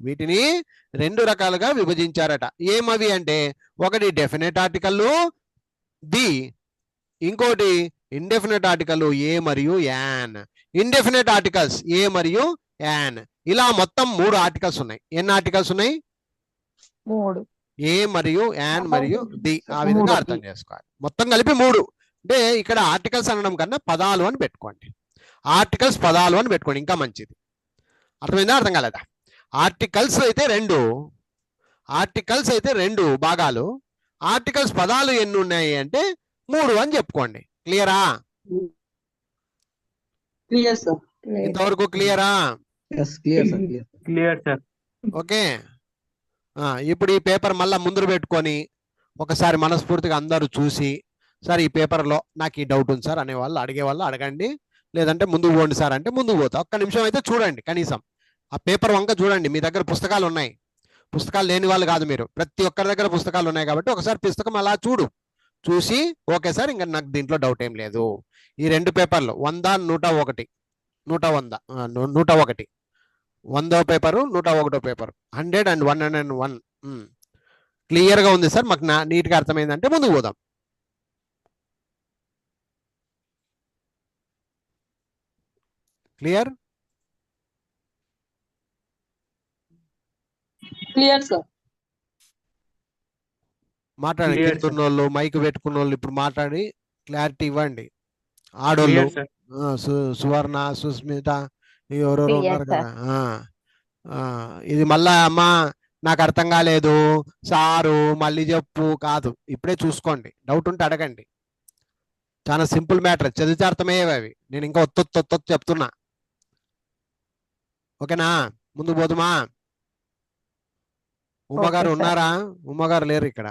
వీటిని రెండు రకాలుగా విభజించారట. ఏమవి అంటే ఒకటి డెఫినెట్ ఆర్టికల్ ది, ఇంకోటి ఇండెఫినెట్ ఆర్టికల్ ఏ మరియు యాన్. ఇండెఫినెట్ ఆర్టికల్స్ ఏ మరియు యాన్, ఇలా మొత్తం 3 ఆర్టికల్స్ ఉన్నాయి. ఎన్ని ఆర్టికల్స్ ఉన్నాయి? 3. ఏ మరియు యాన్ మరియు ది. ఆ విధంగా అర్థం చేసుకోవాలి. మొత్తం కలిపి 3. అంటే ఇక్కడ ఆర్టికల్స్ అనడం కన్నా పదాలు అని పెట్టుకోండి. ఆర్టికల్స్ పదాలు అని పెట్టుకోండి, ఇంకా మంచిది. అర్థమైందా? అర్థం కాలేదా? ఆర్టికల్స్ అయితే 2, ఆర్టికల్స్ అయితే 2 భాగాలు. ఆర్టికల్స్ పదాలు ఎన్ని ఉన్నాయి అంటే 3 అని చెప్పుకోండి. క్లియరా? Clear sir. ఇంతవరకు క్లియరా? Clear sir. ఓకే, ఇప్పుడు ఈ పేపర్ మళ్ళా ముందు పెట్టుకొని ఒకసారి మనస్ఫూర్తిగా అందరూ చూసి సార్ ఈ పేపర్లో నాకు ఈ డౌట్ ఉంది సార్ అనే వాళ్ళు అడిగే వాళ్ళు అడగండి, లేదంటే ముందుకు పోండి సార్ అంటే ముందుకు పోతా. ఒక్క నిమిషం అయితే చూడండి, కనీసం ఆ పేపర్ వంక చూడండి. మీ దగ్గర పుస్తకాలు ఉన్నాయి, పుస్తకాలు లేని వాళ్ళు కాదు మీరు, ప్రతి ఒక్కరి దగ్గర పుస్తకాలు ఉన్నాయి కాబట్టి ఒకసారి పుస్తకం అలా చూసి ఓకే సార్ ఇంకా నాకు దీంట్లో డౌట్ ఏం లేదు. ఈ 2 పేపర్లు 100, 101, 100వ పేపరు 101వ పేపర్, 100 and 101 క్లియర్గా ఉంది సార్, మాకు నీట్గా అర్థమైందంటే ముందుకు పోదాం. క్లియర్? Clear sir. మాట్లాడండి. Clear, కింద ఉన్న వాళ్ళు, మైక్ పెట్టుకున్న వాళ్ళు ఇప్పుడు మాట్లాడి క్లారిటీ ఇవ్వండి. ఆడోళ్ళు క్లియర్ సార్. సువర్ణ, సుస్మిత ఎవరెవరు Clear, ఉన్నారు కదా. ఇది మళ్ళా అమ్మా నాకు అర్థం కాలేదు సారు మళ్ళీ చెప్పు కాదు, ఇప్పుడే చూసుకోండి. డౌట్ ఉంటే అడగండి. చాలా సింపుల్ మ్యాటర్, చదివితే అర్థమయ్యేవి అవి. నేను ఇంకా ఒత్తొత్తు చెప్తున్నా. ఓకేనా? ముందు పోదుమా? ఉమ్మగారు Okay, sir. ఉన్నారా? ఉమ్మగారు లేరు ఇక్కడ.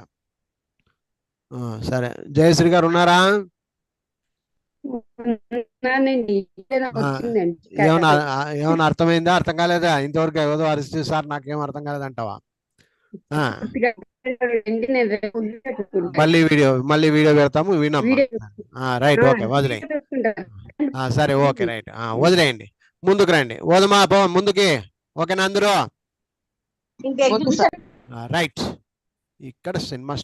సరే, జయశ్రీ గారు ఉన్నారా? ఏమన్నా అర్థమైందా, అర్థం కాలేదా? ఇంతవరకు ఏదో అరిస్తే సార్ నాకేం అర్థం కాలేదంటావా? మళ్ళీ వీడియో పెడతాము, వినమ్మా. రైట్, ఓకే, వదిలేయి. సరే, ఓకే, రైట్, వదిలేయండి. ముందుకు రండి, ఓదమా ముందుకి. ఓకేనా అందరూ? రైట్. ఇక్కడ సినిమా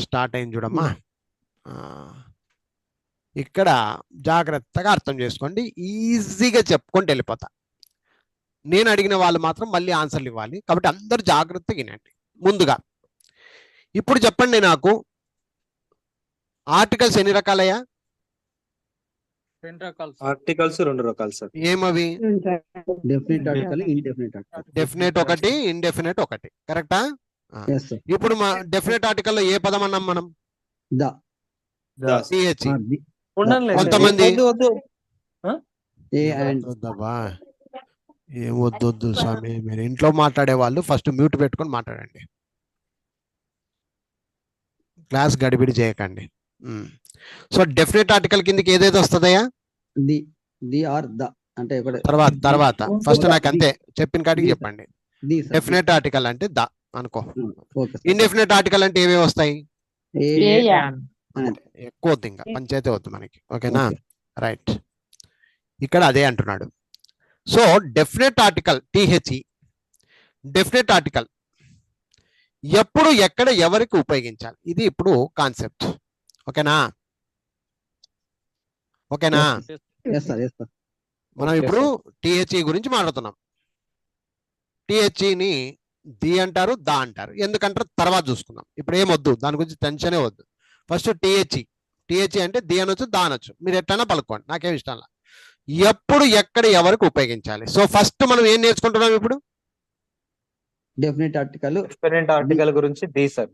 స్టార్ట్ అయింది చూడమ్మా. ఇక్కడ జాగ్రత్తగా అర్థం చేసుకోండి, ఈజీగా చెప్పుకుంటూ వెళ్ళిపోతా. నేను అడిగిన వాళ్ళు మాత్రం మళ్ళీ ఆన్సర్లు ఇవ్వాలి కాబట్టి అందరూ జాగ్రత్తగా వినండి. ముందుగా ఇప్పుడు చెప్పండి నాకు, ఆర్టికల్స్ ఎన్ని రకాలయ్యా? ఆర్టికల్స్ 2 రకాలు సార్. ఏమవి? Definite article, indefinite article. Definite ఒకటి, ఇండెఫినెట్ ఒకటి. కరెక్టా? Yes, sir. ఇప్పుడు డెఫినెట్ ఆర్టికల్లో ఏ పదం అన్నాం మనం? ద. సిహెచ్. ఉండండి. కొంతమంది ఏ అండ్ వద్దబ్బా, ఏం వద్దు స్వామి. మీరు ఇంట్లో మాట్లాడే వాళ్ళు ఫస్ట్ మ్యూట్ పెట్టుకొని మాట్లాడండి, క్లాస్ గడిబిడి చేయకండి. సో డెఫినెట్ ఆర్టికల్ కిందకి ఏదైతే వస్తుందయ్యా? ది ఆర్ ద అంటే తర్వాత ఫస్ట్ నాకు అంతే చెప్పిన కాడికి ది, చెప్పండి. The sir. డెఫినెట్ ఆర్టికల్ అంటే ద అనుకో. Okay sir. ఇండెఫినెట్ ఆర్టికల్ అంటే ఏవే వస్తాయి? ఏ ఎక్కువ వద్దు, ఇంకా పంచాయతీ వద్దు మనకి. ఓకేనా? రైట్. ఇక్కడ అదే అంటున్నాడు. So definite article T H E, definite article ఎప్పుడు ఎక్కడ ఎవరికి ఉపయోగించాలి, ఇది ఇప్పుడు కాన్సెప్ట్. ఓకేనా? Yes, sir. Yes, sir. మనం ఇప్పుడు టిహెచ్ఈ గురించి మాట్లాడుతున్నాం. టిహెచ్ఈని ది అంటారు, దా అంటారు. ఎందుకంటారు తర్వాత చూసుకుందాం, ఇప్పుడు ఏమొద్దు, దాని గురించి టెన్షనే వద్దు. ఫస్ట్ టిహెచ్ఈ అంటే ది అనొచ్చు, దా అనొచ్చు, మీరు ఎట్లన్నా పలుకోండి, నాకేం ఇష్టం లేదు. ఎప్పుడు ఎక్కడ ఎవరికి ఉపయోగించాలి. సో ఫస్ట్ మనం ఏం నేర్చుకుంటున్నాం ఇప్పుడు? Definite article. డిఫరెంట్ ఆర్టికల్ గురించి ది సార్.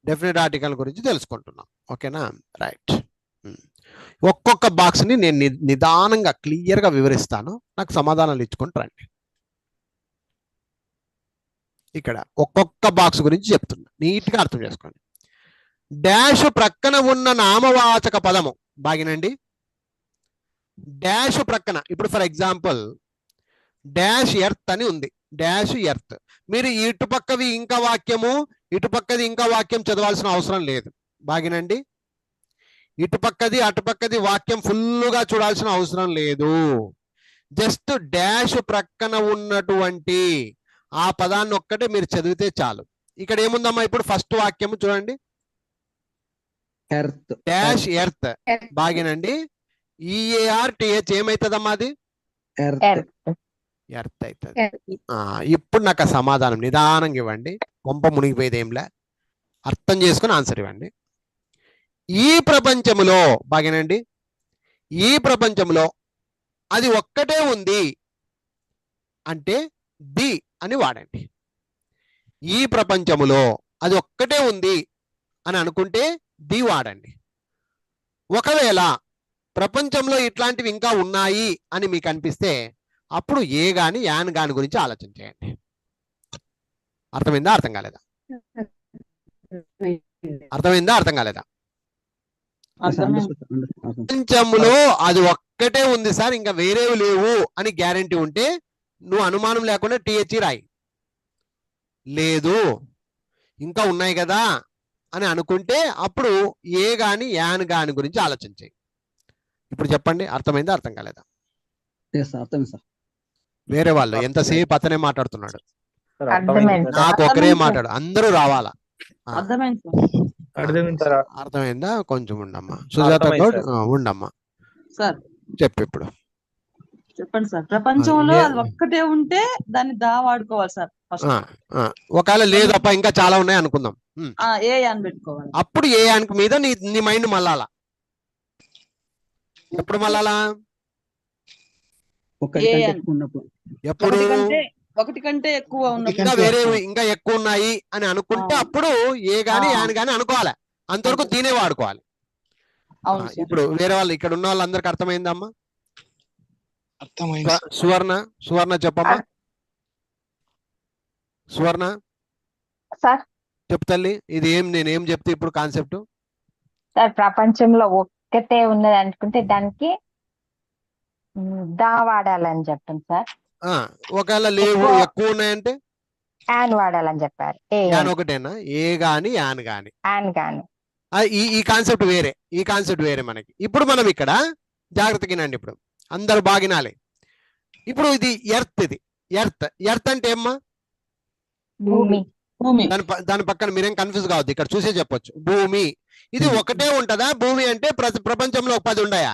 డెఫినెట్ ఆర్టికల్ గురించి తెలుసుకుంటున్నాం. ఓకేనా? రైట్. ఒక్కొక్క బాక్స్ ని నేను నిదానంగా క్లియర్ గా వివరిస్తాను, నాకు సమాధానాలు ఇచ్చుకుంటూ రండి. ఇక్కడ ఒక్కొక్క బాక్స్ గురించి చెప్తున్నా, నీట్ గా అర్థం చేసుకోండి. డాష్ ప్రక్కన ఉన్న నామవాచక పదము బాగినండి. డాష్ ప్రక్కన ఇప్పుడు ఫర్ ఎగ్జాంపుల్ డాష్ ఎర్త్ అని ఉంది, డాష్ ఎర్త్. మీరు ఇటుపక్కవి ఇంకా వాక్యము, ఇటుపక్కది ఇంకా వాక్యం చదవాల్సిన అవసరం లేదు. బాగినండి. ఇటుపక్కది అటుపక్కది వాక్యం ఫుల్లుగా చూడాల్సిన అవసరం లేదు. జస్ట్ డాష్ ప్రక్కన ఉన్నటువంటి ఆ పదాన్ని ఒక్కటే మీరు చదివితే చాలు. ఇక్కడ ఏముందమ్మా ఇప్పుడు ఫస్ట్ వాక్యము చూడండి, ఎర్త్. Dash earth. బాగినండి. EARTH ఏమైతుందమ్మా అది? ఎర్త్. ఎర్త్ అవుతుంది. ఇప్పుడు నాకు ఆ సమాధానం నిదానంగా ఇవ్వండి, కొంప మునిగిపోయేది ఏంలే, అర్థం చేసుకుని ఆన్సర్ ఇవ్వండి. ఈ ప్రపంచములో బాగేనండి, ఈ ప్రపంచంలో అది ఒక్కటే ఉంది అంటే ది అని వాడండి. ఈ ప్రపంచములో అది ఒక్కటే ఉంది అని అనుకుంటే ది వాడండి. ఒకవేళ ప్రపంచంలో ఇట్లాంటివి ఇంకా ఉన్నాయి అని మీకు అనిపిస్తే అప్పుడు ఏ గాని యాన్ గాని గురించి ఆలోచన చేయండి. అర్థమైందా, అర్థం కాలేదా? అర్థమైందా అర్థం కాలేదా? అర్థమైంది. ప్రపంచంలో అది ఒక్కటే ఉంది సార్, ఇంకా వేరేవి లేవు అని గ్యారంటీ ఉంటే నువ్వు అనుమానం లేకుండా టిహెచ్ రాయి. లేదు ఇంకా ఉన్నాయి కదా అని అనుకుంటే అప్పుడు ఏ గాని యాన్ గాని గురించి ఆలోచించాయి. ఇప్పుడు చెప్పండి, అర్థమైందా అర్థం కాలేదా? అర్థం సార్. వేరే వాళ్ళు ఎంతసేపు అతనే మాట్లాడుతున్నాడు, సార్ అర్థమైంది సార్. నాకు ఒకరే మాట్లాడు, అందరూ రావాలా. అర్థమైంది సార్. అర్థమైంది సార్. అర్థమైందా? కొంచెం ఉండమ్మా సుజాత అర్థమైంది గౌడ్, సార్. ఉండమ్మా సార్ చెప్పు ఇప్పుడు. చెప్పండి సార్. ప్రపంచంలో లే- అది ఒక్కటే ఉంటే దాన్ని దా వాడుకోవాలి సార్ ఫస్ట్. ఒకవేళ లేదప్ప ఇంకా చాలా ఉన్నాయి అనుకుందాం, ఏ అని పెట్టుకోవాలి. అప్పుడు ఏ యానికి మీద నీ మైండ్ మళ్ళాలా. ఎప్పుడు మళ్ళాలా? ఒకటి ఏ కంటే అని. ఎక్కువ ఉన్నప్పుడు. ఎప్పుడు? ఒకటి కంటే ఎక్కువ ఉన్నప్పుడు. ఇంకా వేరే ఇంకా ఎక్కువ ఉన్నాయి అని అనుకుంటే అప్పుడు ఏ గాని యాన్ గాని అనుకోవాలి, అంతవరకు దీనే వాడుకోవాలి. అవును సార్. ఇప్పుడు వేరే వాళ్ళు ఇక్కడ ఉన్న వాళ్ళందరికి అర్థమైందమ్మా? అర్థమైంది సువర్ణ చెప్పమ్మా. సువర్ణ సార్ చెప్పు తల్లి, ఇది నేనేం చెప్తే ఇప్పుడు కాన్సెప్ట్? సార్ ప్రపంచంలో ఒక్కటే ఉన్నది అనుకుంటే దానికి దా వాడాలని చెప్పండి సార్. ఒకవేళ లేవు ఎక్కువ ఉన్నాయంటే యాన్ వాడాలని చెప్పారు. యాన్ ఒకటేనా? ఏ గాని యాన్ గాని. యాన్ గాను. ఈ కాన్సెప్ట్ వేరే, ఈ కాన్సెప్ట్ వేరే మనకి. ఇప్పుడు మనం ఇక్కడ జాగ్రత్తగా వినండి, ఇప్పుడు అందరు బాగినాలి. ఇప్పుడు ఇది ఎర్త్, ఇది ఎర్త్ అంటే ఏమ్మా? భూమి. భూమి. దాని పక్కన మీరేం కన్ఫ్యూజ్ కావద్దు, ఇక్కడ చూసే చెప్పొచ్చు. భూమి ఇది ఒకటే ఉంటదా? భూమి అంటే ప్రపంచంలో ఒక 10 ఉన్నాయా?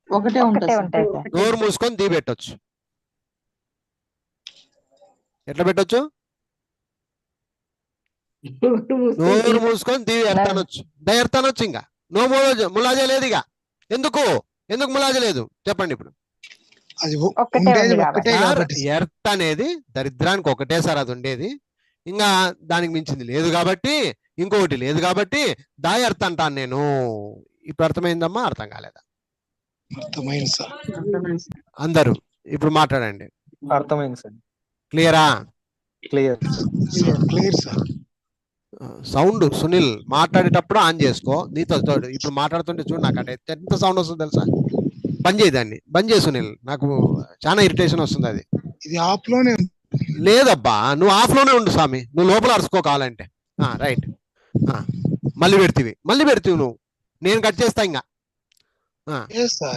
ఒకటే ఒకటే ఉంటుంది ఉంటాయి సార్. నోరు మూసుకొని దీ పెట్టొచ్చు. ఎట్లా పెట్టొచ్చు? నోరు మూసుకొని దీ ఎర్తనొచ్చు, ఎర్తనొచ్చు. ఇంకా నో ములాజే లేదు. ఇక ఎందుకు ములాజే లేదు చెప్పండి ఇప్పుడు. అది ఒక్కటే ఉండేది ఉంది ఒక్కటే సార్, కాబట్టి ఎర్త్ అనేది దరిద్రానికి ఒకటే సార్ అది ఉండేది, ఇంకా దానికి మించింది లేదు కాబట్టి, ఇంకొకటి లేదు కాబట్టి దా ఎర్త్ అంటాను నేను. ఇప్పుడు అర్థమైందమ్మా అర్థం కాలేదా? అర్థమైంది సార్. అర్థమైంది సార్. అందరూ ఇప్పుడు మాట్లాడండి. అర్థమైంది సార్. క్లియరా? Clear. Clear sir. Sound Sunil మాట్లాడేటప్పుడు ఆన్ చేసుకో. నీతో ఇప్పుడు మాట్లాడుతుంటే చూడు, నాకు అంటే ఎంత సౌండ్ వస్తుంది తెలుసా? బంద్ చేయి, దాన్ని బంద్ చేయి సునీల్, నాకు చాలా ఇరిటేషన్ వస్తుంది అది. ఇది ఆఫ్ లోనే ఉంది. లేదబ్బా, నువ్వు ఆఫ్ లోనే ఉండు స్వామి, నువ్వు లోపల అరుచుకో కావాలంటే. రైట్, మళ్ళీ పెడతీవి నువ్వు, నేను కట్ చేస్తా ఇంకా. Yes, sir.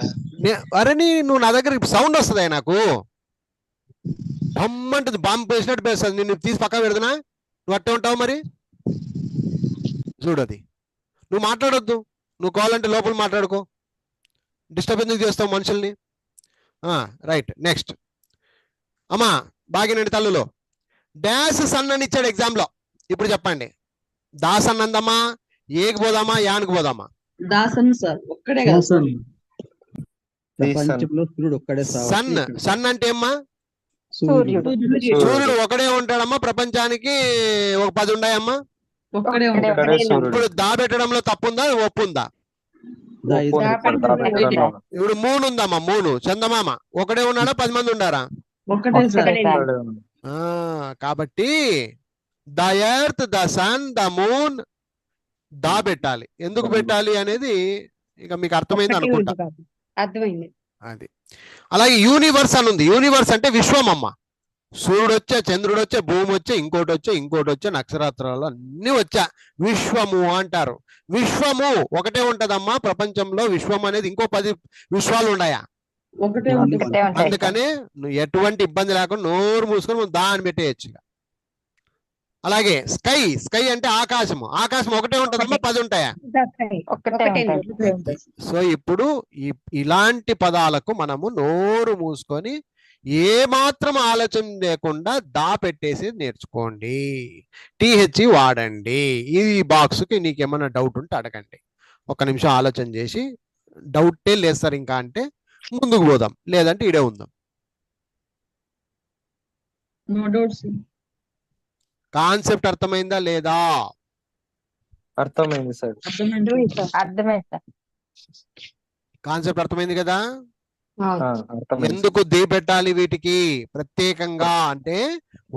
అరే నువ్వు నా దగ్గర సౌండ్ వస్తుంది నాకు, బమ్మంటుంది, బాంబు వేసినట్టు పేస్తుంది. నేను తీసి పక్క పెడదనా? నువ్వు అట్టే ఉంటావు మరి. చూడు, అది నువ్వు మాట్లాడొద్దు, నువ్వు కావాలంటే లోపల మాట్లాడుకో, డిస్టర్బ్ ఎందుకు చేస్తావు మనుషుల్ని. రైట్, నెక్స్ట్ అమ్మా బాగినండి తల్లులో డాష్ సన్ అని ఇచ్చాడు ఎగ్జామ్ లో. ఇప్పుడు చెప్పండి, దాస్ అన్నందమ్మా, ఏకి పోదామా యానికి పోదామా? దాసన్ సార్ ఒక్కడే కదా సార్. ప్రపంచంలో సూర్యుడు ఒక్కడే సన్ అంటే ఏమ్మా? సూర్యుడు. సూర్యుడు ఒకడే ఉంటాడమ్మా, ప్రపంచానికి ఒక 10 ఉన్నాయమ్మా. ఒక్కడే ఇక్కడే ఉంటాడు. సూర్యుడు. ఇప్పుడు దాబెట్టడంలో తప్పుందా ఒప్పుందా? ఒప్పుంది. ఇప్పుడు మూన్ ఉందమ్మా, మూను చందమామ ఒకడే ఉన్నాడా 10 మంది ఉండారా? ఒక్కటే సార్. కాబట్టి the earth, the sun, the moon the పెట్టాలి. ఎందుకు పెట్టాలి అనేది ఇక మీకు అర్థమైంది అనుకుంటా. అర్థమైంది. అది అలాగే యూనివర్స్ అని ఉంది. యూనివర్స్ అంటే విశ్వం అమ్మ. సూర్యుడు వచ్చే, చంద్రుడు వచ్చే, భూమి వచ్చే, ఇంకోటి వచ్చే, నక్షత్రాలు అన్ని వచ్చా విశ్వము అంటారు. విశ్వము ఒకటే ఉంటదమ్మా ప్రపంచంలో. విశ్వం అనేది ఇంకో 10 విశ్వాలు ఉన్నాయా? ఒకటే ఉంటుంది. అందుకని నువ్వు ఎటువంటి ఇబ్బంది లేకుండా నోరు మూసుకొని నువ్వు దా అని పెట్టేయచ్చు. అలాగే స్కై అంటే ఆకాశము. ఆకాశం ఒకటే ఉంటదమ్మా 10 ఉంటాయా? సో ఇప్పుడు ఇలాంటి పదాలకు మనము నోరు మూసుకొని ఏ మాత్రం ఆలోచన లేకుండా దా పెట్టేసి నేర్చుకోండి. టిహెచ్ వాడండి. ఈ బాక్స్కి నీకేమన్నా డౌట్ ఉంటే అడగండి. 1 నిమిషం ఆలోచన చేసి డౌటే లేదు సార్ ఇంకా అంటే ముందుకు పోదాం, లేదంటే ఇడే ఉందాం. No doubts. కాన్సెప్ట్ అర్థమైందా లేదా? అర్థమైంది సార్. అర్థమైంది సార్. కాన్సెప్ట్ అర్థమైంది కదా? అర్థమైంది. ఎందుకు దే పెట్టాలి వీటికి ప్రత్యేకంగా అంటే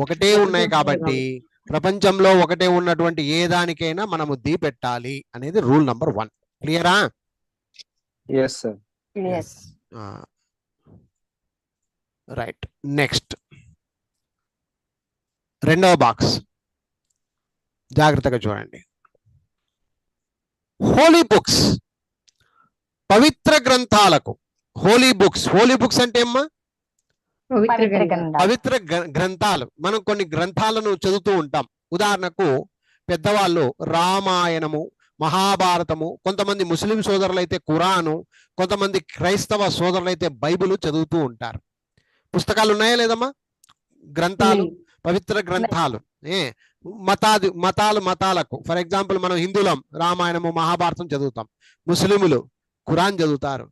ఒకటే ఉన్నాయి కాబట్టి ప్రపంచంలో ఒకటే ఉన్నటువంటి ఏ దానికైనా మనము ది పెట్టాలి అనేది రూల్ నంబర్ 1. క్లియరా? Yes sir. Clear. Right. Next రెండవ బాక్స్ జాగ్రత్తగా చూడండి. హోలీ బుక్స్, పవిత్ర గ్రంథాలకు. హోలీ బుక్స్ అంటే ఏమ్మా? పవిత్ర గ్రంథాలు. పవిత్ర గ్రంథాలు. మనం కొన్ని గ్రంథాలను చదువుతూ ఉంటాం. ఉదాహరణకు పెద్దవాళ్ళు రామాయణము, మహాభారతము, కొంతమంది ముస్లిం సోదరులు అయితే ఖురాను, కొంతమంది క్రైస్తవ సోదరులు అయితే బైబిల్ చదువుతూ ఉంటారు. పుస్తకాలు ఉన్నాయా లేదమ్మా? గ్రంథాలు, పవిత్ర గ్రంథాలు. మతాలకు ఫర్ ఎగ్జాంపుల్ మనం హిందువులం రామాయణము మహాభారతం చదువుతాం, ముస్లిములు ఖురాన్ చదువుతారు,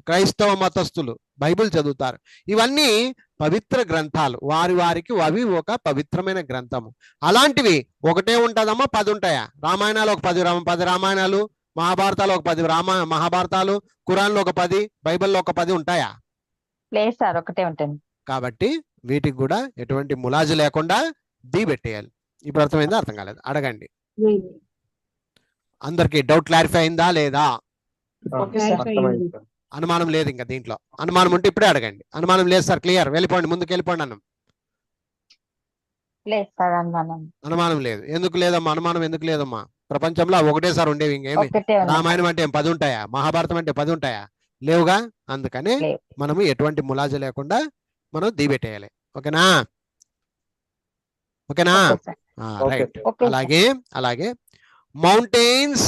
క్రైస్తవ మతస్థులు బైబిల్ చదువుతారు. ఇవన్నీ పవిత్ర గ్రంథాలు, వారికి అవి ఒక పవిత్రమైన గ్రంథము. అలాంటివి ఒకటే ఉంటుందమ్మా? 10 ఉంటాయా? రామాయణాలు ఒక 10 రామాయణాలు, మహాభారతాలు ఒక 10 మహాభారతాలు, ఖురాన్లో ఒక 10, బైబిల్లో ఒక 10 ఉంటాయా? లేదు సార్, ఒకటే ఉంటుంది. కాబట్టి వీటికి కూడా ఎటువంటి ములాజు లేకుండా ది పెట్టేయాలి. ఇప్పుడు అర్థమైందా? అర్థం కాలేదు? అడగండి. అందరికి డౌట్ క్లారిఫై అయిందా లేదా? అర్థమైంది సార్. అనుమానం లేదు ఇంకా దీంట్లో. అనుమానం ఉంటే ఇప్పుడే అడగండి. అనుమానం లేదు సార్, క్లియర్, వెళ్ళిపోండి, ముందుకు వెళ్ళిపోండి అన్నం. లేదు సార్, అనుమానం. అనుమానం లేదు. ఎందుకు లేదమ్మా? అనుమానం ఎందుకు లేదమ్మా? ప్రపంచంలో ఒకటేసారి ఉండేవి, ఇంకేమి? ఒకటే ఉంది. రామాయణం అంటే 10 ఉంటాయా? మహాభారతం అంటే 10 ఉంటాయా? లేవుగా. అందుకనే లేవు. మనము ఎటువంటి ములాజు లేకుండా మనం ది పెట్టేయాలి. ఓకేనా? ఓకేనా? Okay sir. Right. Okay sir. అలాగే మౌంటైన్స్,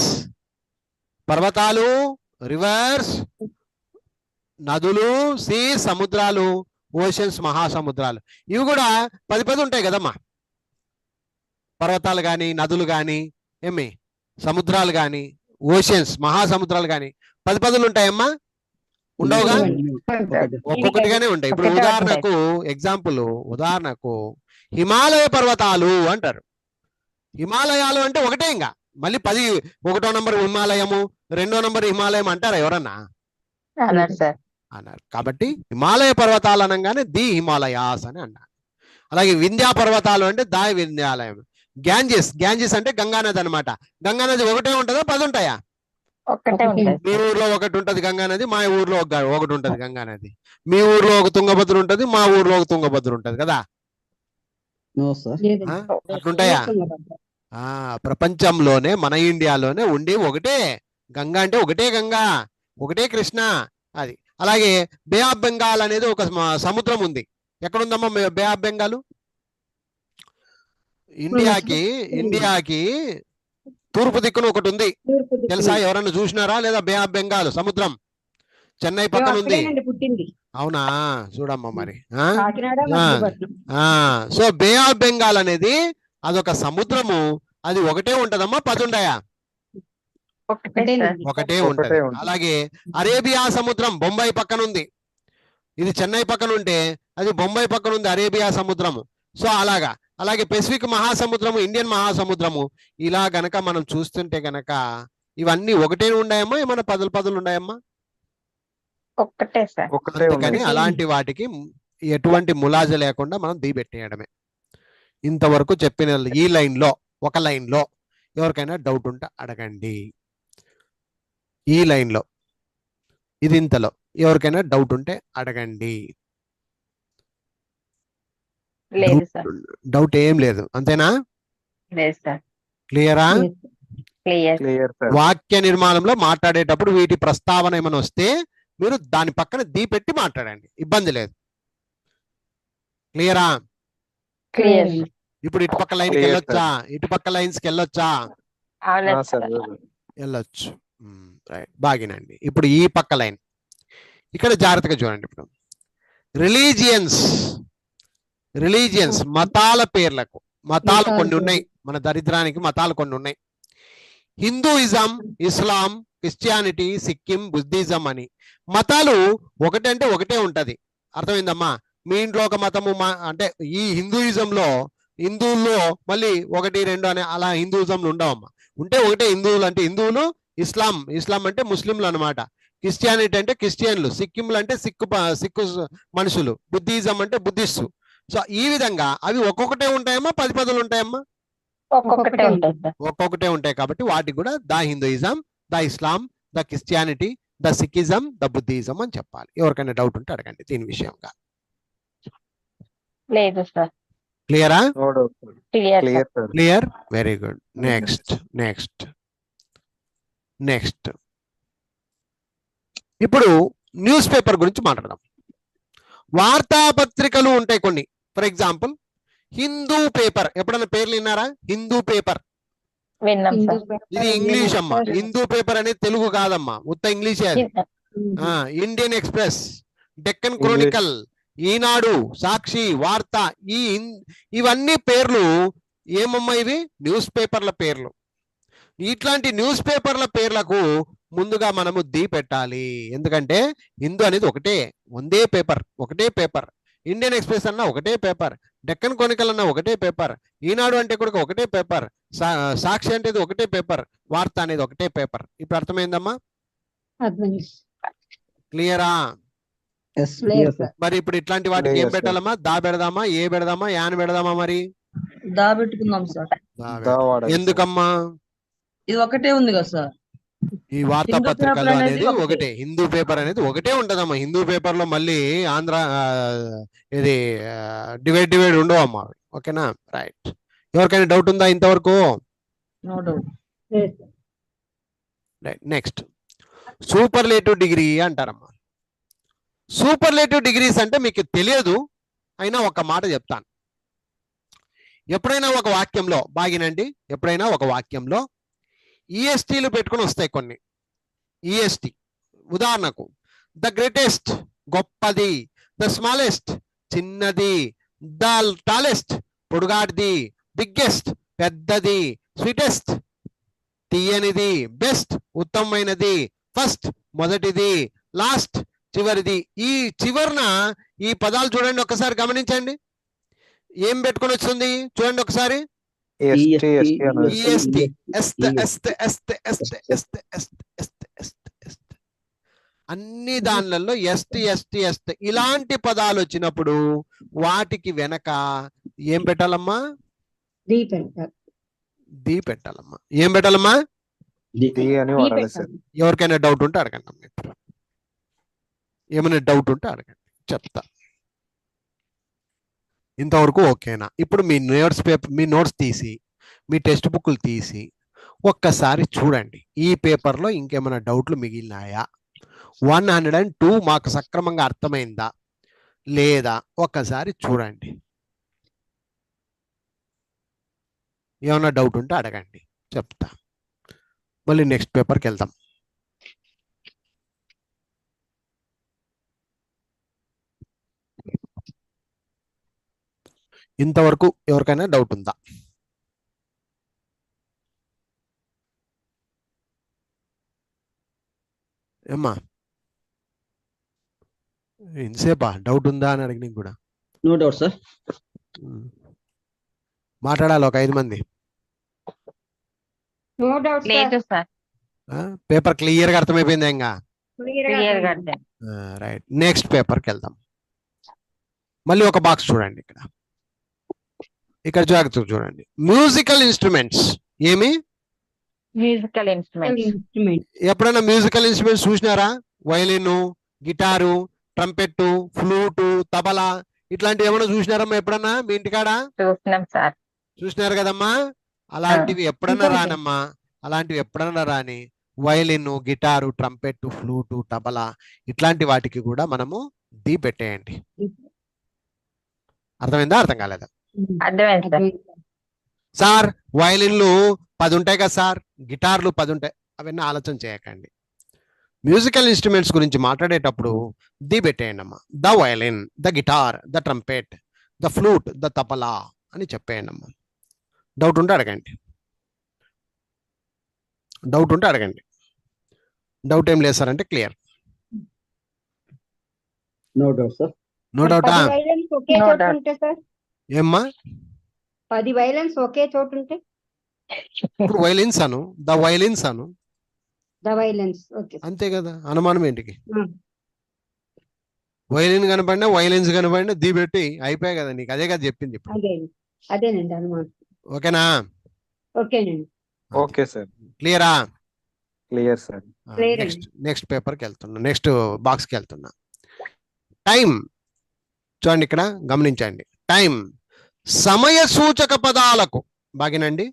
పర్వతాలు, రివర్స్, నదులు, సీ, సముద్రాలు, ఓషన్స్, మహాసముద్రాలు, ఇవి కూడా 10 ఉంటాయి కదమ్మా. పర్వతాలు కానీ, నదులు కానీ, సముద్రాలు కానీ, ఓషన్స్, మహాసముద్రాలు కానీ 10 ఉంటాయమ్మా? ఉండవుగా? ఒక్కొక్కటిగానే ఉంటాయి. ఇప్పుడు ఉదాహరణకు ఉదాహరణకు హిమాలయ పర్వతాలు అంటారు. హిమాలయాలు అంటే ఒకటే, ఇంకా మళ్ళీ 10 1వ నంబర్ హిమాలయము, 2వ నంబర్ హిమాలయం అంటారా ఎవరన్నా? అన్నారు సార్. అన్నారు. కాబట్టి హిమాలయ పర్వతాలు అనగానే ది హిమాలయాస్ అని అన్నారు. అలాగే వింధ్యా పర్వతాలు అంటే దా వింధ్యాలయం. గ్యాంజెస్ అంటే గంగానది అనమాట. గంగానది ఒకటే ఉంటుందా? 10 ఉంటాయా? ఒక్కటే ఉంటుంది. మీ ఊర్లో ఒకటి ఉంటది గంగానది, మా ఊర్లో ఒకటి ఉంటది గంగానది. మీ ఊర్లో ఒక తుంగభద్ర ఉంటది, మా ఊర్లో ఒక తుంగభద్ర ఉంటది కదా? అట్లుంటాయా? ప్రపంచంలోనే మన ఇండియాలోనే ఉండి ఒకటే గంగా, అంటే ఒకటే గంగా, ఒకటే కృష్ణ. అది. అలాగే బే ఆఫ్ బెంగాల్ అనేది ఒక సముద్రం ఉంది. ఎక్కడుందమ్మా బే ఆఫ్ బెంగాల్? ఇండియాకి తూర్పు దిక్కున ఒకటి ఉంది, తెలుసా? ఎవరన్నా చూసినారా లేదా? బే ఆఫ్ బెంగాల్ సముద్రం చెన్నై పక్కన ఉంది. అవునా? చూడమ్మా మరి. సో బే ఆఫ్ బెంగాల్ అనేది అదొక సముద్రము. అది ఒకటే ఉంటదమ్మా? 10 ఉంటాయా? ఒకటే ఉంటది. అలాగే అరేబియా సముద్రం బొంబాయి పక్కన ఉంది. ఇది చెన్నై పక్కన ఉంటే అది బొంబాయి పక్కన ఉంది అరేబియా సముద్రము. సో అలాగే పెసిఫిక్ మహాసముద్రము, ఇండియన్ మహాసముద్రము. ఇలా గనక మనం చూస్తుంటే గనక ఇవన్నీ ఒకటే ఉన్నాయమ్మా? ఏమన్నా 10 ఉన్నాయమ్మా? ఒక్కటే సార్. కానీ అలాంటి వాటికి ఎటువంటి ములాజ లేకుండా మనం ది పెట్టేయడమే. ఇంతవరకు చెప్పిన ఈ ఒక లైన్లో ఎవరికైనా డౌట్ ఉంటే అడగండి. ఈ లైన్లో ఇది ఇంతలో ఎవరికైనా డౌట్ ఉంటే అడగండి. లేదు సార్. డౌట్ ఏం లేదు, అంతేనా? లేదు సార్. క్లియరా? క్లియర్. వాక్య నిర్మాణంలో మాట్లాడేటప్పుడు వీటి ప్రస్తావన ఏమైనా వస్తే మీరు దాని పక్కన ది పెట్టి మాట్లాడండి, ఇబ్బంది లేదు. క్లియరా? క్లియర్. ఇప్పుడు ఇటుపక్క లైన్కి వెళ్ళొచ్చా? ఇటుపక్క లైన్స్కి వెళ్ళొచ్చా? వెళ్ళొచ్చు. రైట్, బాగినండి. ఇప్పుడు ఈ పక్క లైన్ ఇక్కడ జాగ్రత్తగా చూడండి. ఇప్పుడు రిలీజియన్స్ మతాల పేర్లకు మతాలు కొన్ని ఉన్నాయి. మన దరిద్రానికి మతాలు కొన్ని ఉన్నాయి. హిందూయిజం, ఇస్లాం, క్రిస్టియానిటీ, సిక్కిం, బుద్ధిజం అని మతాలు ఒకటంటే ఒకటే ఉంటది. అర్థమైందమ్మా? మీ ఇంట్లో ఒక మతము అంటే ఈ హిందువుల్లో మళ్ళీ 1, 2 అనే అలా హిందూయిజంలు ఉండవమ్మా. ఉంటే ఒకటే హిందువులు అంటే హిందువులు, ఇస్లాం అంటే ముస్లింలు అనమాట, క్రిస్టియానిటీ అంటే క్రిస్టియన్లు, సిక్కింలు అంటే సిక్కు మనుషులు, బుద్ధిజం అంటే బుద్ధిస్టు, సో ఈ విధంగా అవి ఒక్కొక్కటే ఉంటాయమ్మా, 10 పదులు ఉంటాయమ్మా, ఒక్కొక్కటే ఉంటుంది సార్. ఒక్కొక్కటే ఉంటాయి. కాబట్టి వాటికి కూడా the Hinduism, the Islam, the Christianity, the Sikhism, the Buddhism అని చెప్పాలి. ఎవరికైనా డౌట్ ఉంటే అడగండి దీని విషయంగా. లేదు సార్. క్లియరా? No doubt sir. Clear clear sir. Clear, very good. Next next next ఇప్పుడు న్యూస్ పేపర్ గురించి మాట్లాడదాం. వార్తాపత్రికలు ఉంటాయి కొన్ని. ఫర్ ఎగ్జాంపుల్ హిందూ పేపర్, ఎప్పుడైనా పేర్లు విన్నారా? హిందూ పేపర్ విన్నాం సార్. ఇది ఇంగ్లీష్ అమ్మా. హిందూ పేపర్ అనేది తెలుగు కాదమ్మా, ఉత్త ఇంగ్లీషే అది. ఇండియన్ ఎక్స్ప్రెస్, డెక్కన్ క్రోనికల్, ఈనాడు, సాక్షి, వార్త, ఇవన్నీ పేర్లు ఏమమ్మా? ఇవి న్యూస్ పేపర్ల పేర్లు. ఇట్లాంటి న్యూస్ పేపర్ల పేర్లకు ముందుగా మనము ది పెట్టాలి. ఎందుకంటే హిందూ అనేది ఒకటే పేపర్, ఒకటే పేపర్. ఇండియన్ ఎక్స్ప్రెస్ అన్న ఒకటే పేపర్, డెక్కన్ క్రోనికల్ అన్న ఒకటే పేపర్, ఈనాడు అంటే కూడా ఒకటే పేపర్, సాక్షి అంటే ఒకటే పేపర్, వార్త అనేది ఒకటే పేపర్. ఇప్పుడు అర్థమైందమ్మా? క్లియరా? మరి ఇప్పుడు ఇట్లాంటి వాటికి ఏం పెట్టాలమ్మా? దా పెడదామా, ఏ పెడదామా, యాన్ పెడదామా? మరి దా పెట్టుకుందాం సార్. ఎందుకమ్మా? ఇది ఒకటే ఉంది కదా సార్. ఈ వార్తాపత్రికలు అనేది ఒకటే, హిందూ పేపర్ అనేది ఒకటే ఉంటదమ్మా. హిందూ పేపర్ లో మళ్ళీ ఆంధ్ర ఇది డివైడ్ ఉండవమ్మా. ఓకేనా? రైట్. ఎవరికైనా డౌట్ ఉందా ఇంతవరకు? No doubt. Right. Next superlative degree అంటారమ్మా. సూపర్లేటివ్ డిగ్రీస్ అంటే మీకు తెలియదు, అయినా ఒక మాట చెప్తాను. ఎప్పుడైనా ఒక వాక్యంలో బాగినండి, ఎప్పుడైనా ఒక వాక్యంలో ఈఎస్టీలు పెట్టుకుని వస్తాయి కొన్ని. ఈఎస్టీ ఉదాహరణకు ద గ్రేటెస్ట్ గొప్పది, ద స్మాలెస్ట్ చిన్నది, ద టాలెస్ట్ పొడుగాటిది, బిగ్గెస్ట్ పెద్దది, స్వీటెస్ట్ తీయనిది, బెస్ట్ ఉత్తమమైనది, ఫస్ట్ మొదటిది, లాస్ట్ చివరిది. ఈ చివరన ఈ పదాలు చూడండి, ఒకసారి గమనించండి. ఏం పెట్టుకొని వస్తుంది చూడండి ఒకసారి. అన్ని దానిలలో ఎస్టీ ఎస్టీ ఎస్టీ ఇలాంటి పదాలు వచ్చినప్పుడు వాటికి వెనక ఏం పెట్టాలమ్మా? ది పెట్టాలమ్మా. ఏం పెట్టాలమ్మా? ఎవరికైనా డౌట్ ఉంటే అడగండి. ఏమైనా డౌట్ ఉంటే అడగండి, చెప్తా. ఇంతవరకు ఓకేనా? ఇప్పుడు మీ నోట్స్ తీసి, మీ టెక్స్ట్ బుక్లు తీసి ఒక్కసారి చూడండి. ఈ పేపర్లో ఇంకేమైనా డౌట్లు మిగిలినాయా? 102 మాకు సక్రమంగా అర్థమైందా లేదా ఒక్కసారి చూడండి. ఏమైనా డౌట్ ఉంటే అడగండి, చెప్తా. మళ్ళీ నెక్స్ట్ పేపర్కి వెళ్దాం. ఇంతవరకు ఎవరికైనా డౌట్ ఉందా? ఏమ్మా ఇంతసేపా డౌట్ ఉందా అని అడిగి కూడా? No doubt sir. మాట్లాడాలి ఒక 5 మంది. లేదు సార్. పేపర్ క్లియర్ గా అర్థమైపోయింది ఇంకా. క్లియర్ గా రైట్. నెక్స్ట్ పేపర్కి వెళ్దాం. మళ్ళీ ఒక బాక్స్ చూడండి ఇక్కడ జాగ్రత్తగా చూడండి. Musical instruments. ఏమి? Musical instrument. ఎప్పుడైనా మ్యూజికల్ ఇన్స్ట్రుమెంట్స్ చూసినారా? Violin, guitar, trumpet, flute, tabla ఇట్లాంటివి ఏమైనా చూసినారమ్మా ఎప్పుడన్నా మీ ఇంటికాడ? చూసినాం సార్. చూసినారు కదమ్మా. అలాంటివి ఎప్పుడన్నా రానమ్మా, అలాంటివి ఎప్పుడన్నా రాని. Violin, guitar, trumpet, flute, tabla ఇట్లాంటి వాటికి కూడా మనము ది పెట్టేయండి. అర్థమైందా? అర్థం కాలేదా? అర్థమైంది సార్. సార్ వయలిన్లు 10 ఉంటాయి కదా సార్, గిటార్లు 10 ఉంటాయి, అవన్నీ ఆలోచన చేయకండి. మ్యూజికల్ ఇన్స్ట్రుమెంట్స్ గురించి మాట్లాడేటప్పుడు ది పెట్టేయండి అమ్మా. The violin, the guitar, the trumpet, the flute, the tabla అని చెప్పేయండి అమ్మా. డౌట్ ఉంటే అడగండి, డౌట్ ఉంటే అడగండి. డౌట్ ఏం లేదు సార్ అంటే clear. No doubt sir. No డౌటా? ఏమ్మా 10 వైలెన్స్ ఒకే చోటు ఉంటే? ఇప్పుడు వైలిన్స్ అను, ద వైలిన్స్ అను, ద వైలెన్స్. ఓకే అంతే కదా, అనుమానం ఏంటికి? వైలిన్ కనపడినా వైలెన్స్ కనపడినా ది పెట్టి అయిపోయాయి కదా, నీకు అదే కదా చెప్పింది ఇప్పుడు. అదేనండి అనుమానం. ఓకేనా? ఓకేనండి. Okay sir. క్లియరా? Clear sir. Clear నెక్స్ట్ పేపర్కి వెళ్తున్నా, నెక్స్ట్ బాక్స్కి వెళ్తున్నా. టైం చూడండి, ఇక్కడ గమనించండి. టైం సమయ సూచక పదాలకు బాగినండి,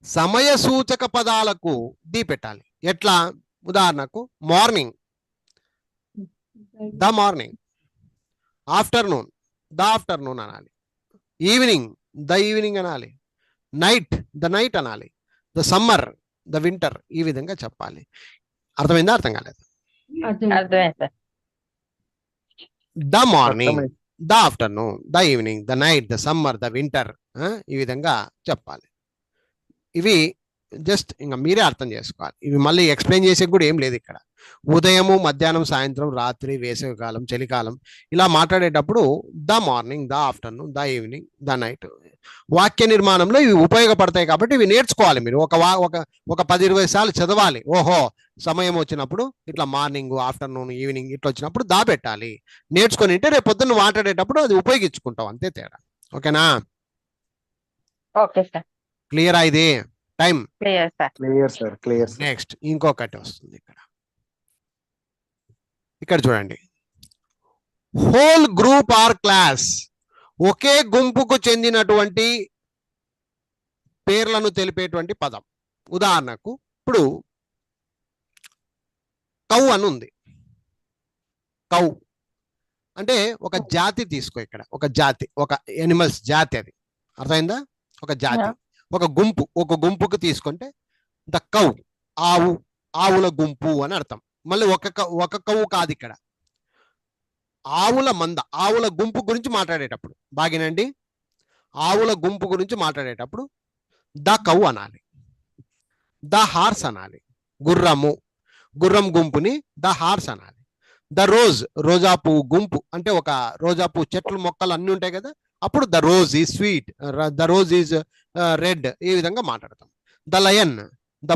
సమయ సూచక పదాలకు ది పెట్టాలి. ఎట్లా? ఉదాహరణకు morning, the morning. Afternoon, the afternoon అనాలి. ఈవినింగ్, ద ఈవినింగ్ అనాలి. నైట్, ద నైట్ అనాలి. The summer, the winter. ఈ విధంగా చెప్పాలి. అర్థమైందా? అర్థం కాలేదు? అర్థమైంది sir. The morning, the afternoon, the evening, the night, the summer, the winter. ఈ విధంగా చెప్పాలి. ఇవి జస్ట్ ఇంకా మీరే అర్థం చేసుకోవాలి. ఇవి మళ్ళీ ఎక్స్ప్లెయిన్ చేసే కూడా ఏం లేదు ఇక్కడ. ఉదయము, మధ్యాహ్నం, సాయంత్రం, రాత్రి, వేసవికాలం, చలికాలం ఇలా మాట్లాడేటప్పుడు the morning, the afternoon, the evening, the night. వాక్య నిర్మాణంలో ఇవి ఉపయోగపడతాయి కాబట్టి ఇవి నేర్చుకోవాలి మీరు. ఒక 10-20 సార్లు చదవాలి. ఓహో, సమయం వచ్చినప్పుడు ఇట్లా మార్నింగ్, ఆఫ్టర్నూన్, ఈవినింగ్ ఇట్లా వచ్చినప్పుడు దా పెట్టాలి. నేర్చుకొని ఉంటే రేపు పొద్దున్న మాట్లాడేటప్పుడు అది ఉపయోగించుకుంటాం, అంతే తేడా. ఓకేనా? Okay sir. క్లియరా? ఇది time clear sir. Clear sir. Clear sir. Next ఇంకొకటి వస్తుంది ఇక్కడ చూడండి. హోల్ గ్రూప్ ఆర్ క్లాస్, ఒకే గుంపుకు చెందినటువంటి పేర్లను తెలిపేటువంటి పదం. ఉదాహరణకు ఇప్పుడు కౌ అని ఉంది. కౌ అంటే ఒక జాతి తీసుకో, ఇక్కడ ఒక జాతి, ఒక ఎనిమల్స్ జాతి, అది అర్థమైందా? ఒక జాతి, ఒక గుంపుకు తీసుకుంటే ద కౌ, ఆవు, ఆవుల గుంపు అని అర్థం. మళ్ళీ ఒక కవ్వు కాదు, ఇక్కడ ఆవుల మంద, ఆవుల గుంపు గురించి మాట్లాడేటప్పుడు బాగినండి, ఆవుల గుంపు గురించి మాట్లాడేటప్పుడు ద కౌ అనాలి. ద హార్స్ అనాలి. గుర్రం గుంపుని ద హార్స్ అనాలి. ద రోజ్, రోజా పువ్వు గుంపు అంటే ఒక రోజా పువ్వు చెట్లు, మొక్కలు అన్ని ఉంటాయి కదా, అప్పుడు the rose is sweet, the rose is red. ఈ విధంగా మాట్లాడతాం. ద లయన్, ద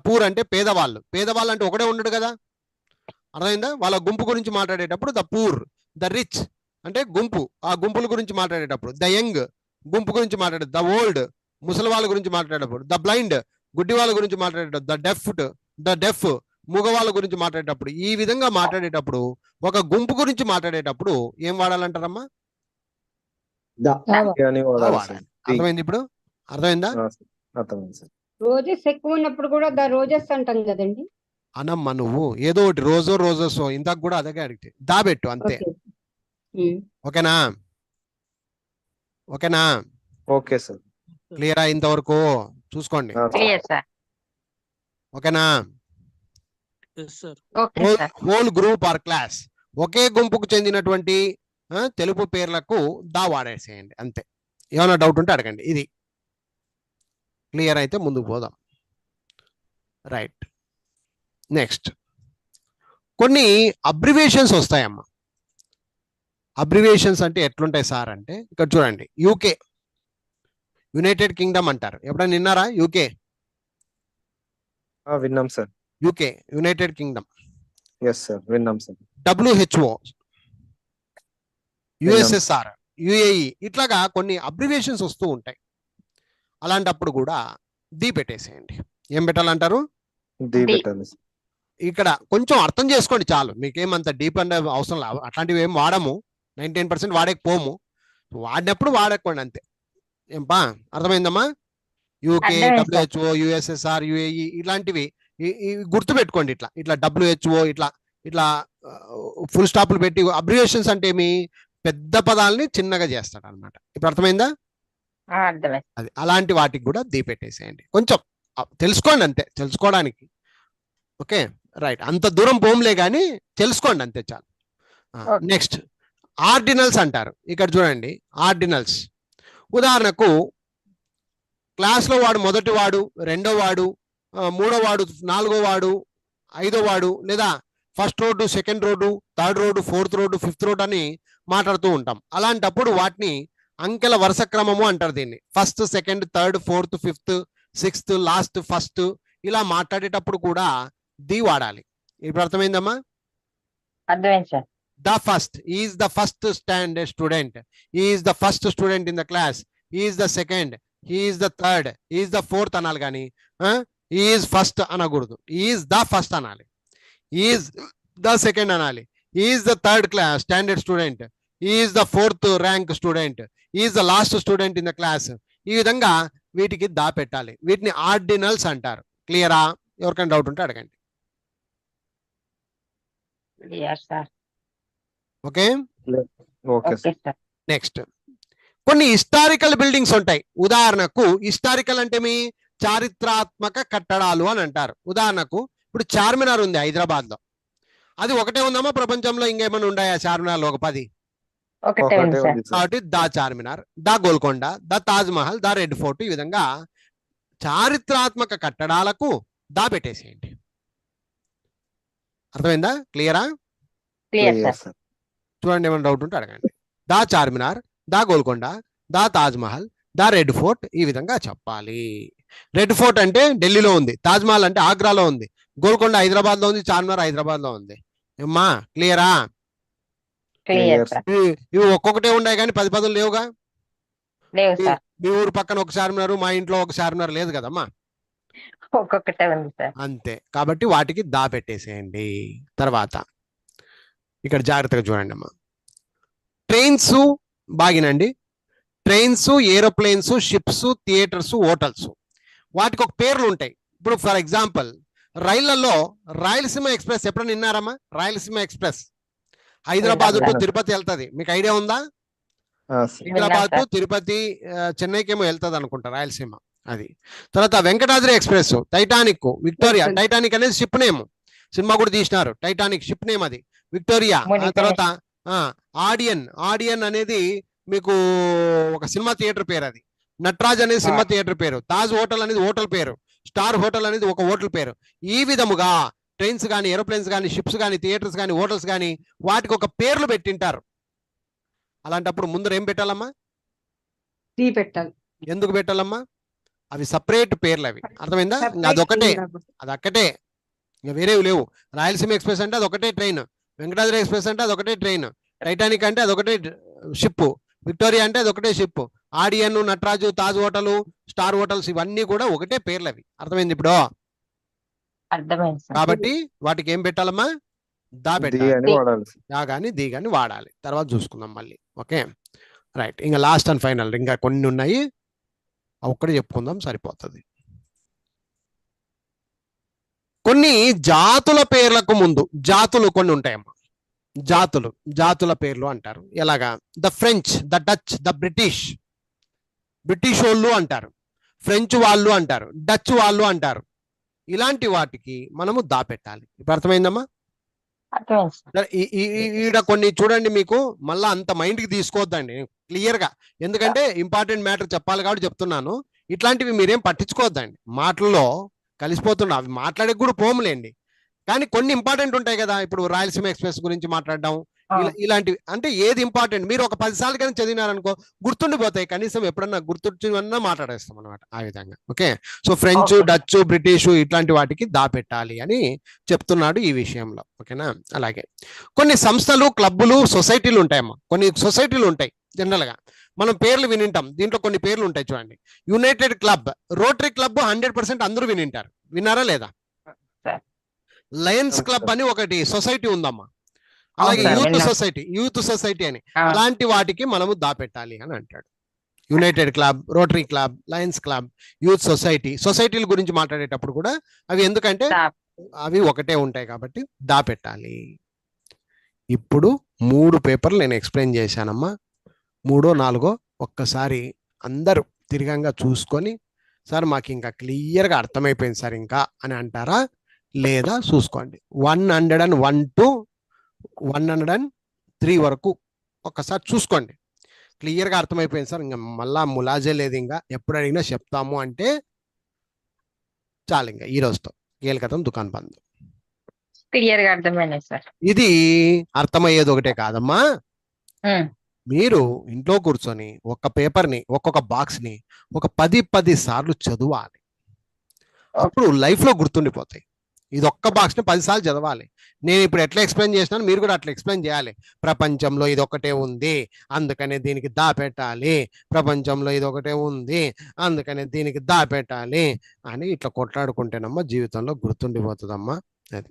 పూర్ అంటే పేదవాళ్ళు అంటే ఒకడే ఉండడు కదా, అర్థమైందా? వాళ్ళ గుంపు గురించి మాట్లాడేటప్పుడు ద పూర్. ద రిచ్ అంటే గుంపు, ఆ గుంపుల గురించి మాట్లాడేటప్పుడు. ద యంగ్, గుంపు గురించి మాట్లాడేది. ద ఓల్డ్, ముసలి వాళ్ళ గురించి మాట్లాడేటప్పుడు. ద బ్లైండ్, గుడ్డి వాళ్ళ గురించి మాట్లాడేటప్పుడు. ద డెఫ్, మగవాళ్ళ గురించి మాట్లాడేటప్పుడు. ఈ విధంగా మాట్లాడేటప్పుడు, ఒక గుంపు గురించి మాట్లాడేటప్పుడు ఏం వాడాలంటారమ్మా? అర్థమైంది ఇప్పుడు? అర్థమైందా? అర్థమైంది సార్. రోజెస్ ఎక్కువ ఉన్నప్పుడు కూడా ద రోజెస్ అంటాం కదండి. అనమ్మా నువ్వు ఏదో ఒకటి, రోజెస్ ఇందాక కూడా అదే అడిగితే దాబెట్టు అంతే. ఓకేనా? ఓకేనా? Okay sir. క్లియరా? ఇంతవరకు చూసుకోండి. Clear sir. ఓకేనా? Okay sir. Whole group or class, ఒకే గుంపుకు చెందినటువంటి తెలుపు పేర్లకు దా వాడేసేయండి అంతే. ఏమైనా డౌట్ ఉంటే అడగండి. ఇది క్లియర్ అయితే ముందుకు పోదాం. రైట్. నెక్స్ట్ కొన్ని అబ్రివేషన్స్ వస్తాయమ్మా. అబ్రివేషన్స్ అంటే ఎట్లుంటాయి సార్ అంటే, ఇక్కడ చూడండి. యూకే, యునైటెడ్ కింగ్డమ్ అంటారు. ఎప్పుడైనా విన్నారా? యూకే, విన్నాం సార్. UK, united kingdom. Yes sir, విన్నాం సార్. WHO, USSR, UAE ఇట్లాగా కొన్ని అబ్రివేషన్స్ వస్తూ ఉంటాయి. అలాంటప్పుడు కూడా ది పెట్టేసేయండి. ఏం పెట్టాలంటారు? ది పెట్టాలి. ఇక్కడ కొంచెం అర్థం చేసుకోండి చాలు, మీకేమంత డీప్ అండ్ అవసరం లేదు. అట్లాంటివి ఏం వాడము, 99% వాడకపోము. వాడినప్పుడు వాడకండి అంతే. ఏంపా అర్థమైందమ్మా? యూకే, WHO, USSR, UAE ఇలాంటివి గుర్తు పెట్టుకోండి. ఇట్లా WHO ఇట్లా ఫుల్ స్టాప్లు పెట్టి. అబ్రివేషన్స్ అంటే ఏమి? పెద్ద పదాలని చిన్నగా చేస్తాడు అనమాట. ఇప్పుడు అర్థమైందా? అది అలాంటి వాటికి కూడా ది పెట్టేసేయండి. కొంచెం తెలుసుకోండి అంతే, తెలుసుకోవడానికి. Okay right. అంత దూరం పోంలే కానీ తెలుసుకోండి అంతే చాలు. నెక్స్ట్ ఆర్డినల్స్ అంటారు. ఇక్కడ చూడండి, ఆర్డినల్స్. ఉదాహరణకు క్లాస్లో వాడు మొదటి వాడు, రెండో వాడు, మూడో వాడు, నాలుగో వాడు, ఐదో వాడు, లేదా first road, second road, third road, fourth road, fifth road అని మాట్లాడుతూ ఉంటాం. అలాంటప్పుడు వాటిని అంకెల వరుస క్రమము అంటారు. దీన్ని first, second, third, fourth, fifth, sixth, last, first ఇలా మాట్లాడేటప్పుడు కూడా ది వాడాలి. ఇప్పుడు అర్థమైందమ్మా? అర్థమైంది sir. The first, he is the first standard student, he is the first student in the class, he is the second, he is the third, he is the fourth అనాలి కానీ he is first అనకూడదు. he is the first అనాలి, he is the second అనాలి, he is the third class standard student, he is the fourth rank student, he is the last student in the class. ఈ విధంగా వీటికి దా పెట్టాలి. వీటిని ordinals అంటారు. క్లియరా? ఎవరికైనా డౌట్ ఉంటే అడగండి. Yes, sir. Okay, okay Okay, sir. sir. Next కొన్ని హిస్టారికల్ బిల్డింగ్స్ ఉంటాయి. ఉదాహరణకు హిస్టారికల్ అంటే మీ చారిత్రాత్మక కట్టడాలు అని అంటారు. ఉదాహరణకు ఇప్పుడు చార్మినార్ ఉంది హైదరాబాద్ లో. అది ఒకటే ఉందమ్మా ప్రపంచంలో? ఇంకేమైనా ఉన్నాయా చార్మినార్ లో? ఒక 10. ఒకటే ఒకటే ఉంది సార్. ఉంది సార్. కాబట్టి the Charminar, the Golconda, the Taj Mahal, the Red Fort, ఈ విధంగా చారిత్రాత్మక కట్టడాలకు దా పెట్టేసేయండి. అర్థమైందా? క్లియరా? Clear Clear, sir. సార్. చూడండి, ఏమైనా డౌట్ ఉంటే అడగండి. The Charminar, the Golconda, the Taj Mahal, the Red Fort, ఈ విధంగా చెప్పాలి. రెడ్ ఫోర్ట్ అంటే ఢిల్లీలో ఉంది, తాజ్ మహల్ అంటే ఆగ్రాలో ఉంది, గోల్కొండ హైదరాబాద్ లో ఉంది, చార్మినార్ హైదరాబాద్ లో ఉంది. ఏమ్మా క్లియరా? Clear Clear, sir. ఇవి ఒక్కొక్కటే ఉన్నాయి కానీ 10 పదులు లేవుగా. లేవు సార్. మీ ఊరు పక్కన ఒక చార్మినార్, మా ఇంట్లో ఒక చార్మినార్ లేదు కదమ్మా. ఒక్కొక్కటే ఉంది సార్. అంతే. కాబట్టి వాటికి దా పెట్టేసేయండి. తర్వాత ఇక్కడ జాగ్రత్తగా చూడండి అమ్మా. ట్రైన్స్ బాగినండి. Trains, aeroplanes, ships, theatres, hotels, వాటికి ఒక పేర్లు ఉంటాయి. ఇప్పుడు ఫర్ ఎగ్జాంపుల్ రైళ్లలో రాయలసీమ ఎక్స్ప్రెస్ ఎప్పుడైనా విన్నారమ్మా? రాయలసీమ ఎక్స్ప్రెస్ హైదరాబాద్ టు తిరుపతి వెళ్తది. మీకు ఐడియా ఉందా? సార్. హైదరాబాద్ టు తిరుపతి, చెన్నైకి ఏమో వెళ్తుంది అనుకుంటా రాయలసీమ. అది. తర్వాత Venkatadri express, Titanic, Victoria. Titanic అనేది షిప్ నేమ్, సినిమా కూడా తీసినారు. టైటానిక్ షిప్ నేమ్ అది. విక్టోరియా. తర్వాత ఆడియన్ అనేది మీకు ఒక సినిమా థియేటర్ పేరు. అది. నటరాజ్ అనేది సినిమా థియేటర్ పేరు. తాజ్ హోటల్ అనేది హోటల్ పేరు. స్టార్ హోటల్ అనేది ఒక హోటల్ పేరు. ఈ విధముగా ట్రైన్స్ కానీ, ఏరోప్లేన్స్ కానీ, షిప్స్ కానీ, థియేటర్స్ కానీ, హోటల్స్ కానీ వాటికి ఒక పేర్లు పెట్టింటారు. అలాంటప్పుడు ముందర ఏం పెట్టాలమ్మా? టీ పెట్టాలి. ఎందుకు పెట్టాలమ్మా? అవి సపరేట్ పేర్లు. అవి అర్థమైందా? అదొకటే, అదొక్కటే, ఇంకా వేరేవి లేవు. రాయలసీమ ఎక్స్ప్రెస్ అంటే అదొకటే ట్రైన్, వెంకటాద్రి ఎక్స్ప్రెస్ అంటే అదొకటే ట్రైన్, టైటానిక్ అంటే అదొకటే షిప్, విక్టోరియా అంటే అదొకటే ship, Odeon, Nataraj, Taj hotel, star hotels ఇవన్నీ కూడా ఒకటే పేర్లు. అవి అర్థమైంది ఇప్పుడు? అర్థమైంది సార్. కాబట్టి వాటికి ఏం పెట్టాలమ్మా? దా ది పెట్టాలి. అని వాడాలి సార్. యా కానీ ది కానీ వాడాలి. తర్వాత చూసుకుందాం మళ్ళీ. Okay, right. ఇంకా లాస్ట్ అండ్ ఫైనల్ ఇంకా కొన్ని ఉన్నాయి, ఒక్కడే చెప్పుకుందాం సరిపోతుంది. కొన్ని జాతుల పేర్లకు ముందు జాతులు కొన్ని ఉంటాయమ్మా. జాతుల పేర్లు అంటారు. ఎలాగా? The French, the Dutch, the British వాళ్ళు అంటారు, ఫ్రెంచ్ వాళ్ళు అంటారు, డచ్ వాళ్ళు అంటారు. ఇలాంటి వాటికి మనము దా పెట్టాలి. ఇప్పుడు అర్థమైందమ్మా? అర్థమైంది సార్. ఈడ కొన్ని చూడండి, మీకు మళ్ళా అంత మైండ్కి తీసుకోవద్దండి, క్లియర్ గా. ఎందుకంటే ఇంపార్టెంట్ మ్యాటర్ చెప్పాలి కాబట్టి చెప్తున్నాను. ఇట్లాంటివి మీరేం పట్టించుకోవద్దండి, మాటల్లో కలిసిపోతున్నా. అవి మాట్లాడే కూడా పోములేండి, కానీ కొన్ని ఇంపార్టెంట్ ఉంటాయి కదా. ఇప్పుడు రాయలసీమ ఎక్స్ప్రెస్ గురించి మాట్లాడడం, ఇలాంటివి అంటే ఏది ఇంపార్టెంట్ మీరు ఒక 10 సార్లు కానీ చదివినారనుకో గుర్తుండిపోతాయి. కనీసం ఎప్పుడన్నా గుర్తుంచున్నా మాట్లాడేస్తాం అనమాట. ఆ విధంగా. Okay, so French, Dutch, British ఇట్లాంటి వాటికి దా పెట్టాలి అని చెప్తున్నాడు ఈ విషయంలో. ఓకేనా? అలాగే కొన్ని సంస్థలు, క్లబ్బులు, సొసైటీలు ఉంటాయమ్మా. కొన్ని సొసైటీలు ఉంటాయి జనరల్ గా, మనం పేర్లు వినింటాం. దీంట్లో కొన్ని పేర్లు ఉంటాయి చూడండి. యునైటెడ్ క్లబ్, రోటరీ క్లబ్ 100% అందరూ వినింటారు. విన్నారా లేదా? లయన్స్ క్లబ్ అని ఒకటి సొసైటీ ఉందమ్మా. అలాగే యూత్ సొసైటీ అని, అలాంటి వాటికి మనము దా పెట్టాలి అని అంటాడు. United Club, Rotary Club, Lions Club, youth సొసైటీల గురించి మాట్లాడేటప్పుడు కూడా అవి ఎందుకంటే అవి ఒకటే ఉంటాయి కాబట్టి దా పెట్టాలి. ఇప్పుడు 3 పేపర్లు నేను ఎక్స్ప్లెయిన్ చేశానమ్మా. 3ఓ 4ఓ ఒక్కసారి అందరూ తిరగంగా చూసుకొని, సార్ మాకు ఇంకా క్లియర్గా అర్థమైపోయింది సార్ ఇంకా అని అంటారా లేదా చూసుకోండి. 101 to 103 వరకు ఒక్కసారి చూసుకోండి. క్లియర్గా అర్థమైపోయింది సార్, ఇంకా మళ్ళా ములాజే లేదు, ఇంకా ఎప్పుడు అడిగినా చెప్తాము అంటే చాలు, ఇంకా ఈ రోజుతో కీలకతం దుకాన్ బంద్. క్లియర్ గా అర్థమైంది సార్. ఇది అర్థమయ్యేది ఒకటే కాదమ్మా, మీరు ఇంట్లో కూర్చొని ఒక పేపర్ని, ఒక్కొక్క బాక్స్ని ఒక 10 సార్లు చదవాలి. అప్పుడు లైఫ్లో గుర్తుండిపోతాయి. ఇది ఒక్క బాక్స్ని 10 సార్లు చదవాలి. నేను ఇప్పుడు ఎట్లా ఎక్స్ప్లెయిన్ చేసినాను మీరు కూడా అట్లా ఎక్స్ప్లెయిన్ చేయాలి. ప్రపంచంలో ఇది ఒకటే ఉంది అందుకనే దీనికి దాపెట్టాలి, ప్రపంచంలో ఇది ఒకటే ఉంది అందుకనే దీనికి దాపెట్టాలి అని ఇట్లా కొట్లాడుకుంటేనమ్మా జీవితంలో గుర్తుండిపోతుందమ్మా. అది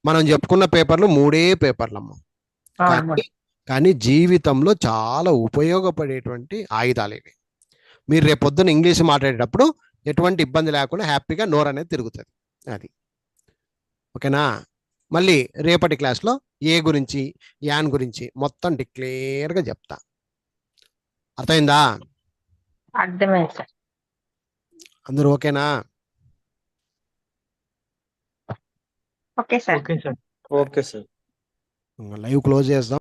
మనం చెప్పుకున్న పేపర్లు 3 పేపర్లమ్మా, కానీ జీవితంలో చాలా ఉపయోగపడేటువంటి ఆయుధాలు ఇవి. మీరు రేపొద్దున ఇంగ్లీష్ మాట్లాడేటప్పుడు ఎటువంటి ఇబ్బంది లేకుండా హ్యాపీగా నోరు అనేది తిరుగుతుంది. అది ఓకేనా. మళ్ళీ రేపటి క్లాస్లో ఏ గురించి యాన్ గురించి మొత్తం డిక్లేర్గా చెప్తా. అర్థమైందా? అర్థమైంది సార్. అందరూ ఓకేనా? Okay sir. Okay sir. Okay sir. Live close చేద్దాం.